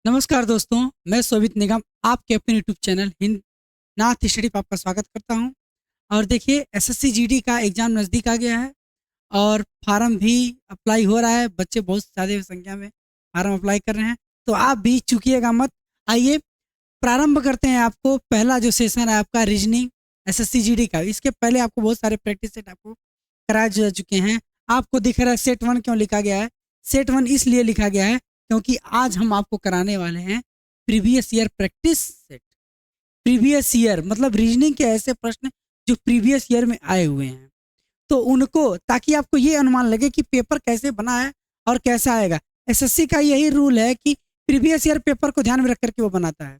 नमस्कार दोस्तों, मैं शोभित निगम आपके अपने यूट्यूब चैनल हिंद नाथ स्टडी पर आपका स्वागत करता हूं। और देखिए, एसएससी जीडी का एग्ज़ाम नज़दीक आ गया है और फार्म भी अप्लाई हो रहा है। बच्चे बहुत ज़्यादा संख्या में फार्म अप्लाई कर रहे हैं, तो आप भी चूकिएगा मत। आइए प्रारंभ करते हैं। आपको पहला जो सेशन है आपका रीजनिंग एसएससी जीडी का, इसके पहले आपको बहुत सारे प्रैक्टिस सेट आपको कराए जा चुके हैं। आपको दिख रहा है सेट 1 क्यों लिखा गया है? सेट 1 इसलिए लिखा गया है क्योंकि आज हम आपको कराने वाले हैं previous year practice set. Previous year मतलब रीजनिंग के ऐसे प्रश्न जो प्रीवियस ईयर में आए हुए हैं, तो उनको, ताकि आपको ये अनुमान लगे कि पेपर कैसे बना है और कैसा आएगा। एसएससी का यही रूल है कि प्रीवियस ईयर पेपर को ध्यान में रख करके वो बनाता है।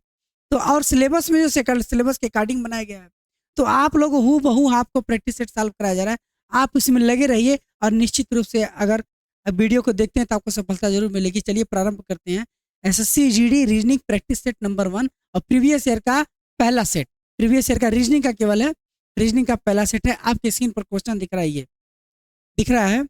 तो और सिलेबस में जो सेकंड सिलेबस के अकॉर्डिंग बनाया गया है, तो आप लोग हूँ बहू आपको प्रैक्टिस सेट सॉल्व कराया जा रहा है। आप इसमें लगे रहिए और निश्चित रूप से अगर वीडियो को देखते हैं तो आपको सफलता जरूर मिलेगी। चलिए प्रारंभ करते हैं। SSC GD reasoning practice set number 1 और प्रीवियस ईयर का पहला सेट। प्रीवियस ईयर का रीजनिंग का केवल है, रीजनिंग का पहला सेट है। आपके स्क्रीन पर क्वेश्चन दिख रहा है, ये दिख रहा है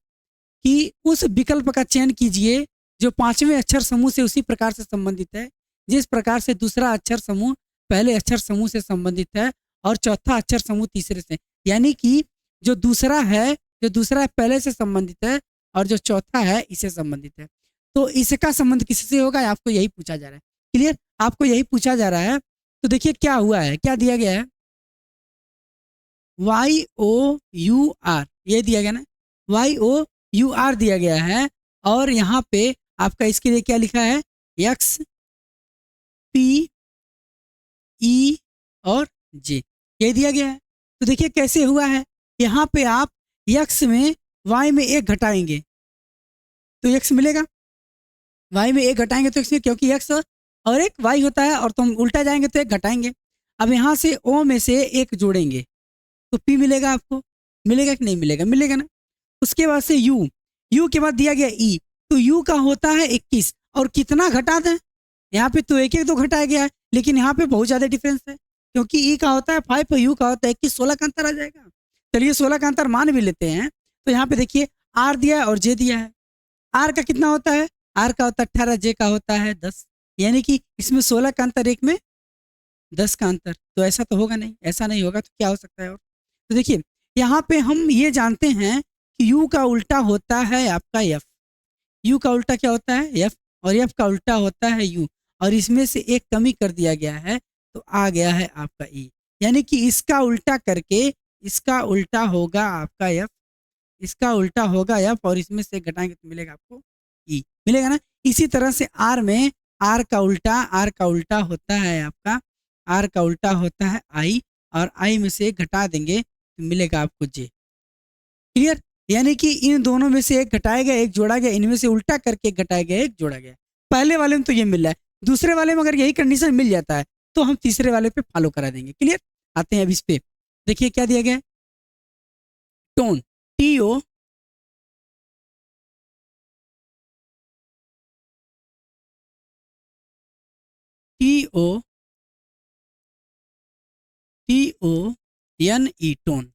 कि उस विकल्प का चयन कीजिए जो 5वें अक्षर समूह से उसी प्रकार से संबंधित है जिस प्रकार से दूसरा अक्षर समूह पहले अक्षर समूह से संबंधित है और चौथा अक्षर समूह तीसरे से। यानी कि जो दूसरा है पहले से संबंधित है और जो चौथा है इससे संबंधित है। तो इसका संबंध किससे होगा, आपको यही पूछा जा रहा है। क्लियर? आपको यही पूछा जा रहा है। तो देखिए क्या हुआ है, क्या दिया गया है, YOUR ये दिया गया ना, YOUR दिया गया है। और यहाँ पे आपका इसके लिए क्या लिखा है, XPE और J ये दिया गया है। तो देखिए कैसे हुआ है, यहाँ पे आप X में Y में 1 घटाएंगे तो X मिलेगा, Y में 1 घटाएंगे तो X में, क्योंकि X और एक Y होता है और तुम उल्टा जाएंगे तो 1 घटाएंगे। अब यहाँ से O में से 1 जोड़ेंगे तो P मिलेगा। आपको मिलेगा कि नहीं मिलेगा? मिलेगा ना। उसके बाद से U के बाद दिया गया E, तो U का होता है 21 और कितना घटा दें, यहाँ पे तो 1-1 तो घटाया गया है, लेकिन यहाँ पे बहुत ज़्यादा डिफरेंस है क्योंकि E का होता है 5 और U का होता है 21, 16 का अंतर आ जाएगा। चलिए 16 का अंतर मान भी लेते हैं। तो यहाँ पे देखिए R दिया है और J दिया है। R का कितना होता है, R का होता है 18, J का होता है 10, यानी कि इसमें 16 का अंतर, एक में 10 का अंतर। तो ऐसा तो होगा नहीं, ऐसा नहीं होगा तो क्या हो सकता है और? तो देखिए यहाँ पे हम ये जानते हैं कि U का उल्टा होता है आपका F। U का उल्टा क्या होता है, F, और F का उल्टा होता है U, और इसमें से एक कमी कर दिया गया है तो आ गया है आपका E। यानी कि इसका उल्टा करके इसका उल्टा होगा आपका F, इसका उल्टा होगा F और इसमें से घटाएंगे तो मिलेगा आपको E, मिलेगा ना। इसी तरह से R में R का उल्टा होता है आपका, R का उल्टा होता है I, और I में से घटा देंगे तो मिलेगा आपको J। क्लियर? यानी कि इन दोनों में से एक घटाया गया, एक जोड़ा गया, इनमें से उल्टा करके घटाया गया, एक जोड़ा गया। पहले वाले में तो ये मिल रहा है, दूसरे वाले में अगर यही कंडीशन मिल जाता है तो हम तीसरे वाले पे फॉलो करा देंगे। क्लियर? आते हैं अब इस पे। देखिए क्या दिया गया है, tone, TO TONE, tone.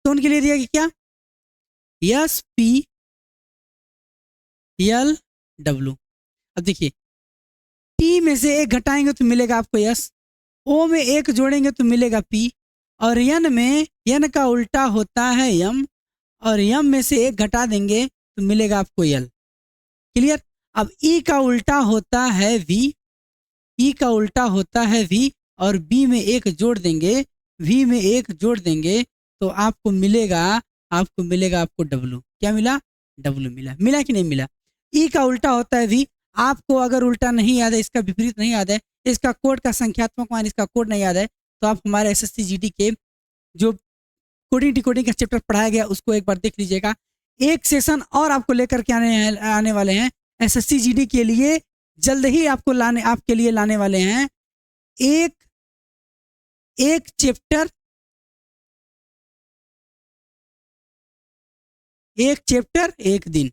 Tone के लिए दिया गया क्या, SPLW। अब देखिए T में से 1 घटाएंगे तो मिलेगा आपको S, O में 1 जोड़ेंगे तो मिलेगा P, और N में N का उल्टा होता है M, और M में से 1 घटा देंगे तो मिलेगा आपको L। क्लियर? अब E का उल्टा होता है V, E का उल्टा होता है V, और B में 1 जोड़ देंगे, V में 1 जोड़ देंगे तो आपको मिलेगा आपको W। क्या मिला? W मिला। मिला कि नहीं मिला? E का उल्टा होता है V। आपको अगर उल्टा नहीं याद है, इसका विपरीत नहीं याद है, इसका कोड का संख्यात्मक मान, इसका कोड नहीं याद है, तो आप हमारे एसएससी जीडी के जो कोडिंग डिकोडिंग का चैप्टर पढ़ाया गया उसको एक बार देख लीजिएगा। एक सेशन और आपको लेकर के आने वाले हैं एसएससी जीडी के लिए, जल्द ही आपके लिए लाने वाले हैं एक चैप्टर एक दिन।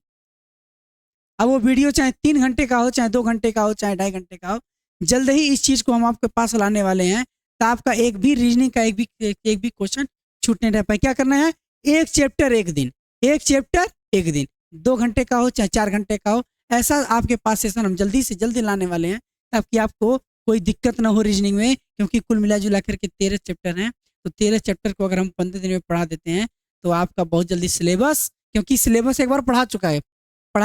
अब वो वीडियो चाहे 3 घंटे का हो, चाहे 2 घंटे का हो, चाहे 2.5 घंटे का हो, जल्द ही इस चीज़ को हम आपके पास लाने वाले हैं। तो आपका एक भी रीजनिंग का एक भी क्वेश्चन छूटने रह पाए। क्या करना है, एक चैप्टर एक दिन, 2 घंटे का हो चाहे 4 घंटे का हो, ऐसा आपके पास सेशन हम जल्दी से जल्दी लाने वाले हैं। ताकि आपको कोई दिक्कत ना हो रीजनिंग में, क्योंकि कुल मिला जुला करके 13 चैप्टर हैं। तो 13 चैप्टर को अगर हम 15 दिन में पढ़ा देते हैं तो आपका बहुत जल्दी सिलेबस, क्योंकि सिलेबस एक बार पढ़ा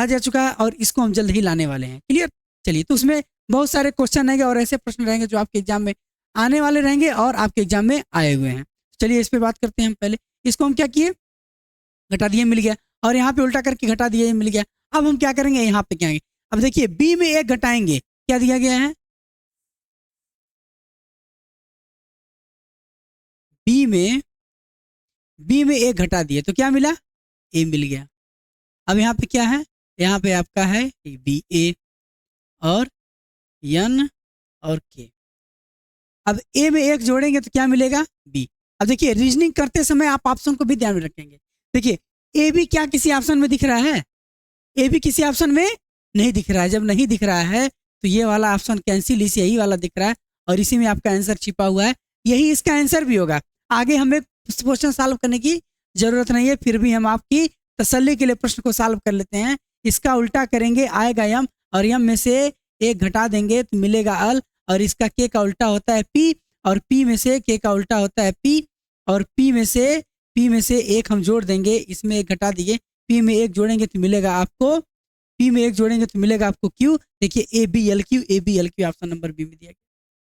जा चुका है और इसको हम जल्द ही लाने वाले हैं। क्लियर? चलिए, तो उसमें बहुत सारे क्वेश्चन रहेंगे और ऐसे प्रश्न रहेंगे जो आपके एग्जाम में आने वाले रहेंगे और आपके एग्जाम में आए हुए हैं। चलिए इस पे बात करते हैं हम। पहले इसको हम क्या किए, घटा दिए, मिल गया, और यहाँ पे उल्टा करके घटा दिए, मिल गया। अब हम क्या करेंगे, यहाँ पे क्या आएंगे, अब देखिए बी में 1 घटाएंगे, क्या दिया गया है, बी में 1 घटा दिए तो क्या मिला, ए मिल गया। अब यहाँ पे क्या है, यहाँ पे आपका है बी ए और एन और के। अब ए में 1 जोड़ेंगे तो क्या मिलेगा, बी। अब देखिए रीजनिंग करते समय आप ऑप्शन को भी ध्यान में रखेंगे। देखिए ए भी क्या किसी ऑप्शन में दिख रहा है, ए भी किसी ऑप्शन में नहीं दिख रहा है। जब नहीं दिख रहा है तो ये वाला ऑप्शन कैंसिल, इसे यही वाला दिख रहा है और इसी में आपका आंसर छिपा हुआ है, यही इसका आंसर भी होगा। आगे हमें क्वेश्चन सॉल्व करने की जरूरत नहीं है, फिर भी हम आपकी तसल्ली के लिए प्रश्न को सॉल्व कर लेते हैं। इसका उल्टा करेंगे, आएगा यम और यम में से 1 घटा देंगे तो मिलेगा अल, और इसका के का उल्टा होता है पी, और पी में से के का उल्टा होता है पी, और पी में से 1 हम जोड़ देंगे, इसमें 1 घटा दिए, पी में 1 जोड़ेंगे तो मिलेगा आपको, पी में 1 जोड़ेंगे तो मिलेगा आपको क्यू। देखिए A B L Q option number B में दिया गया,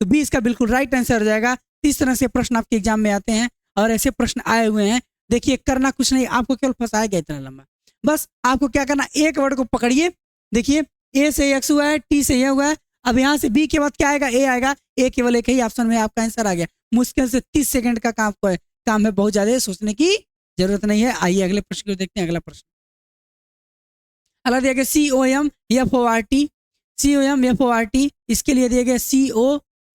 तो बी इसका बिल्कुल राइट आंसर हो जाएगा। इस तरह से प्रश्न आपके एग्जाम में आते हैं और ऐसे प्रश्न आए हुए हैं। देखिए करना कुछ नहीं, आपको केवल फंसाया गया इतना लंबा, बस आपको क्या करना, एक वर्ड को पकड़िए। देखिए ए से एक्स हुआ है, टी से ये हुआ है, अब यहाँ से बी के बाद क्या आएगा, ए आएगा, ए केवल एक ही ऑप्शन में आपका आंसर आ गया। मुश्किल से 30 सेकंड का काम है, बहुत ज्यादा सोचने की जरूरत नहीं है। आइए अगले प्रश्न को देखते हैं। अगला प्रश्न अगला दिया गया COMFORT, COMFORT, इसके लिए दिया गया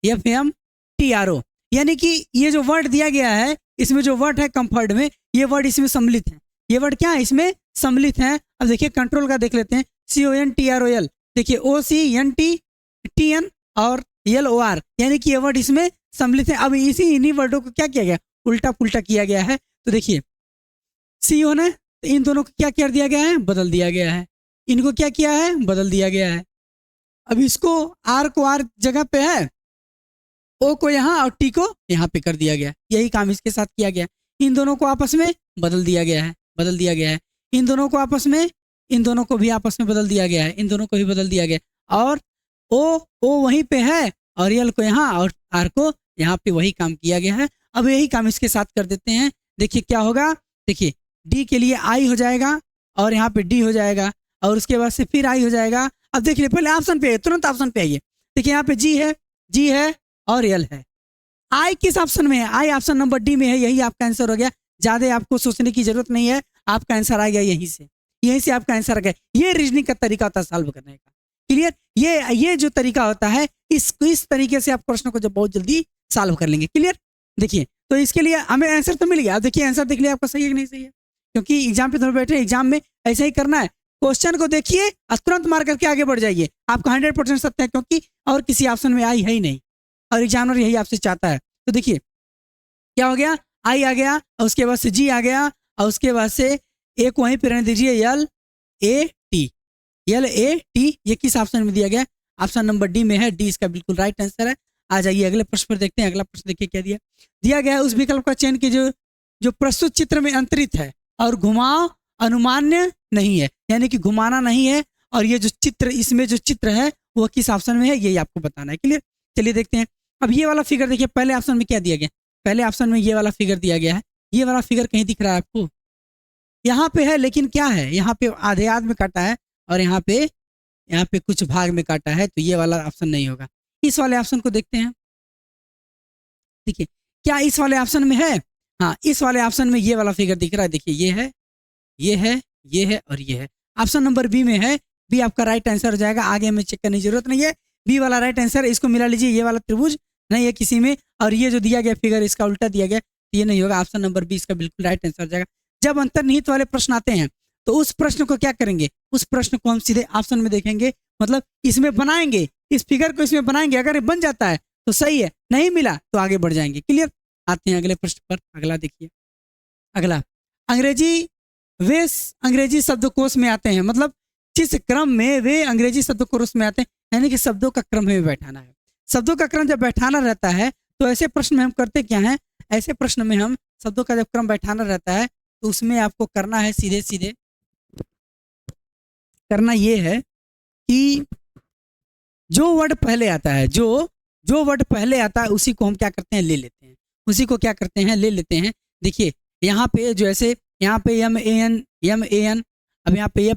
COFMTRO, यानी कि ये जो वर्ड दिया गया है इसमें जो वर्ड है कंफर्ट में, ये वर्ड इसमें सम्मिलित है, ये वर्ड क्या है इसमें सम्मिलित है। अब देखिए कंट्रोल का देख लेते हैं, CONTROL, देखिए OCNTTN और LOR, यानी कि ये वर्ड इसमें सम्मिलित है। अब इन्हीं वर्डों को क्या किया गया, उल्टा पुल्टा किया गया है। तो देखिए CO ने तो इन दोनों को क्या कर दिया गया है, बदल दिया गया है, इनको क्या किया है, बदल दिया गया है। अब इसको R को R जगह पे है, O को यहाँ और T को यहाँ पे कर दिया गया, यही काम इसके साथ किया गया। इन दोनों को आपस में बदल दिया गया है, इन दोनों को आपस में, इन दोनों को भी आपस में बदल दिया गया है, इन दोनों को भी बदल दिया गया, और O वहीं पे है और L को यहाँ और R को यहाँ पे वही काम किया गया है। अब यही काम इसके साथ कर देते हैं। देखिए क्या होगा, देखिए D के लिए I हो जाएगा और यहाँ पे D हो जाएगा और उसके बाद से फिर I हो जाएगा। अब देखिए पहले ऑप्शन पे, तुरंत ऑप्शन पे आइए, देखिए यहाँ पे G है और L है। I किस ऑप्शन में है, I ऑप्शन नंबर D में है, यही आपका आंसर हो गया। ज्यादा आपको सोचने की जरूरत नहीं है, आपका आंसर आ गया यहीं से आपका आंसर आ गया। ये रीजनिंग का तरीका होता है सॉल्व करने का। क्लियर? ये जो तरीका होता है, इस तरीके से आप प्रश्न को जब बहुत जल्दी सॉल्व कर लेंगे। क्लियर? देखिए तो इसके लिए हमें आंसर तो मिल गया। देखिए आंसर देख लिया आपका सही है कि नहीं सही है, क्योंकि एग्जाम पे तुम बैठे, एग्जाम में ऐसा ही करना है, क्वेश्चन को देखिए और तुरंत मार करके आगे बढ़ जाइए। आपका 100% सत्य है, क्योंकि और किसी ऑप्शन में आई है ही नहीं और एग्जामिनर यही आपसे चाहता है। तो देखिए क्या हो गया, आई आ गया और उसके बाद से जी आ गया और उसके बाद से एक वहीं पे रहने दीजिए, LAT, ये किस ऑप्शन में दिया गया, ऑप्शन नंबर डी में है, डी इसका बिल्कुल राइट आंसर है। आ जाइए अगले प्रश्न पर देखते हैं। अगला प्रश्न देखिए क्या दिया गया है, उस विकल्प का चयन की जो प्रस्तुत चित्र में अंतरित है और घुमाव अनुमान्य नहीं है, यानी कि घुमाना नहीं है, और ये जो चित्र, इसमें जो चित्र है वो किस ऑप्शन में है, यही आपको बताना है। क्लियर? चलिए देखते हैं। अब ये वाला फिगर देखिए, पहले ऑप्शन में क्या दिया गया, पहले ऑप्शन में ये वाला फिगर दिया गया है। ये वाला फिगर कहीं दिख रहा है आपको, यहाँ पे है, लेकिन क्या है, यहाँ पे आधे में काटा है और यहाँ पे कुछ भाग में काटा है, तो ये वाला ऑप्शन नहीं होगा। इस वाले ऑप्शन को देखते हैं। देखिए क्या इस वाले ऑप्शन में है, हाँ इस वाले ऑप्शन में ये वाला फिगर दिख रहा है। देखिए ये है और ये है, ऑप्शन नंबर बी में है। बी आपका राइट आंसर हो जाएगा, आगे हमें चेक करने की जरूरत नहीं है, बी वाला राइट आंसर। इसको मिला लीजिए, ये वाला त्रिभुज नहीं है किसी में, और ये जो दिया गया फिगर इसका उल्टा दिया गया, ये नहीं होगा। ऑप्शन नंबर बी इसका बिल्कुल राइट आंसर हो जाएगा। जब अंतर्निहित वाले प्रश्न आते हैं तो उस प्रश्न को क्या करेंगे, उस प्रश्न को हम सीधे ऑप्शन में देखेंगे, मतलब इसमें बनाएंगे, इस फिगर को इसमें बनाएंगे। अगर बन जाता है तो सही है, नहीं मिला तो आगे बढ़ जाएंगे। क्लियर? आते हैं अगले प्रश्न पर। अगला देखिए, अगला अंग्रेजी शब्दकोश में आते हैं, मतलब जिस क्रम में वे अंग्रेजी शब्दकोश में आते हैं, यानी कि शब्दों का क्रम में बैठाना है। शब्दों का क्रम जब बैठाना रहता है तो ऐसे प्रश्न में हम करते क्या है, ऐसे प्रश्न में हम शब्दों का जब क्रम बैठाना रहता है तो उसमें आपको करना है सीधे सीधे, करना ये है कि जो वर्ड पहले आता है, जो वर्ड पहले आता है उसी को हम क्या करते हैं, ले लेते हैं, उसी को क्या करते हैं, ले लेते हैं। देखिए यहाँ पे जो ऐसे यहाँ पे M-A-N, अब यहाँ पे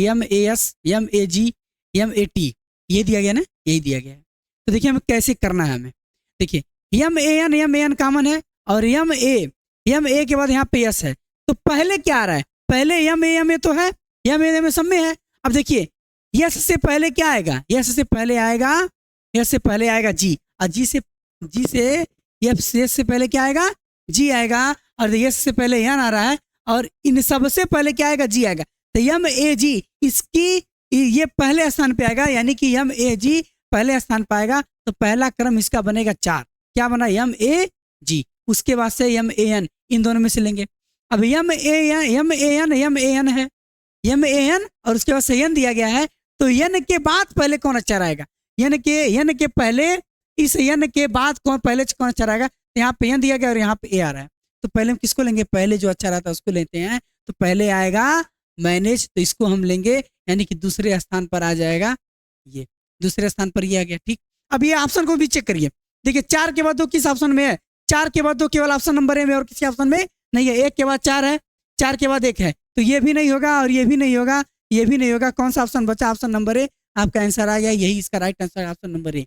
M-A-S, M-A-G, M-A-T, ये दिया गया ना, यही दिया गया है। तो देखिए हमें कैसे करना है, हमें देखिए M-A-N कॉमन है और M-A के बाद यहाँ पे S है, तो पहले क्या आ रहा है, पहले M-A तो है, M-A सब में है। अब देखिए यस से पहले क्या आएगा, यस से पहले आएगा जी, और जी से यस से पहले क्या आएगा, जी आएगा, और यस से पहले यन आ रहा है, और इन सब से पहले क्या आएगा, जी आएगा। तो M-A-G इसकी ये पहले स्थान पे आएगा, यानी कि M-A-G पहले स्थान पे आएगा, तो पहला क्रम इसका बनेगा 4। क्या बना, M-A-G, उसके बाद से M-A-N, इन दोनों में से लेंगे। अब M-A-N है, M-A-N और उसके बाद से यन दिया गया है, तो यन के बाद पहले कौन अक्षर आएगा, यन के पहले, इस यन के बाद पहले कौन अक्षर आएगा, तो यहाँ पे यन दिया गया और यहाँ पे ए आ रहा है, तो पहले हम किसको लेंगे, पहले जो अक्षर आता है उसको लेते हैं। तो पहले आएगा मैनेज, तो इसको हम लेंगे, यानी कि दूसरे स्थान पर आ जाएगा, ये दूसरे स्थान पर ये आ गया। ठीक, अब ये ऑप्शन को भी चेक करिए, देखिए 4 के बाद 2 किस ऑप्शन में है, 4 के बाद 2 केवल ऑप्शन नंबर ए में, और किसी ऑप्शन में नहीं है। 1 के बाद 4 है, 4 के बाद 1 है, तो ये भी नहीं होगा और ये भी नहीं होगा, ये भी नहीं होगा। कौन सा ऑप्शन बचा, ऑप्शन नंबर ए, आपका आंसर आ गया, यही इसका right answer, option number A.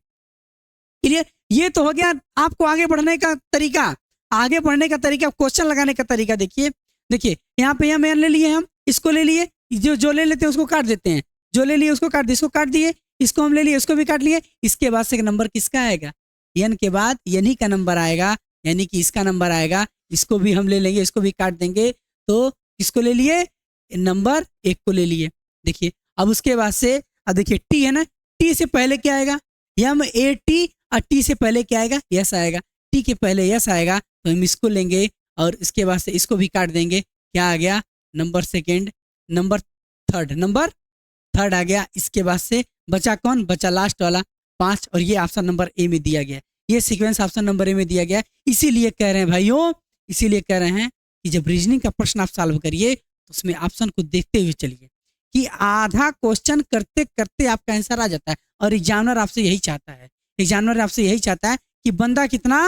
Clear, ये तो हो गया आपको आगे बढ़ने का तरीका, आगे बढ़ने का तरीका, क्वेश्चन लगाने का तरीका। देखिए यहाँ पे हम ले लिए, हम इसको ले लिए, जो ले लेते हैं उसको काट देते हैं, जो ले लिए उसको काट दिए, इसको काट दिए, इसको हम ले लिए, उसको भी काट लिए। इसके बाद से नंबर किसका आएगा, एन के बाद यनी का नंबर आएगा, यानी कि इसका नंबर आएगा, इसको भी हम ले लेंगे, इसको भी काट देंगे, तो किसको ले लिए, नंबर 1 को ले लिए। देखिए अब उसके बाद से, अब देखिए टी है ना, टी से पहले क्या आएगा, M-A-T, और टी से पहले क्या आएगा, यस आएगा, टी के पहले यस आएगा, तो हम इसको लेंगे और इसके बाद से इसको भी काट देंगे। क्या आ गया, नंबर सेकंड, नंबर थर्ड आ गया। इसके बाद से बचा कौन, बचा लास्ट वाला 5, और ये ऑप्शन नंबर ए में दिया गया, ये सीक्वेंस ऑप्शन नंबर ए में दिया गया। इसीलिए कह रहे हैं भाइयों, इसीलिए कह रहे हैं कि जब रीजनिंग का प्रश्न आप सॉल्व करिए तो उसमें ऑप्शन को देखते हुए चलिए, कि आधा क्वेश्चन करते करते आपका आंसर आ जाता है। और एग्जामिनर आपसे यही चाहता है, एग्जामिनर आपसे यही चाहता है कि बंदा कितना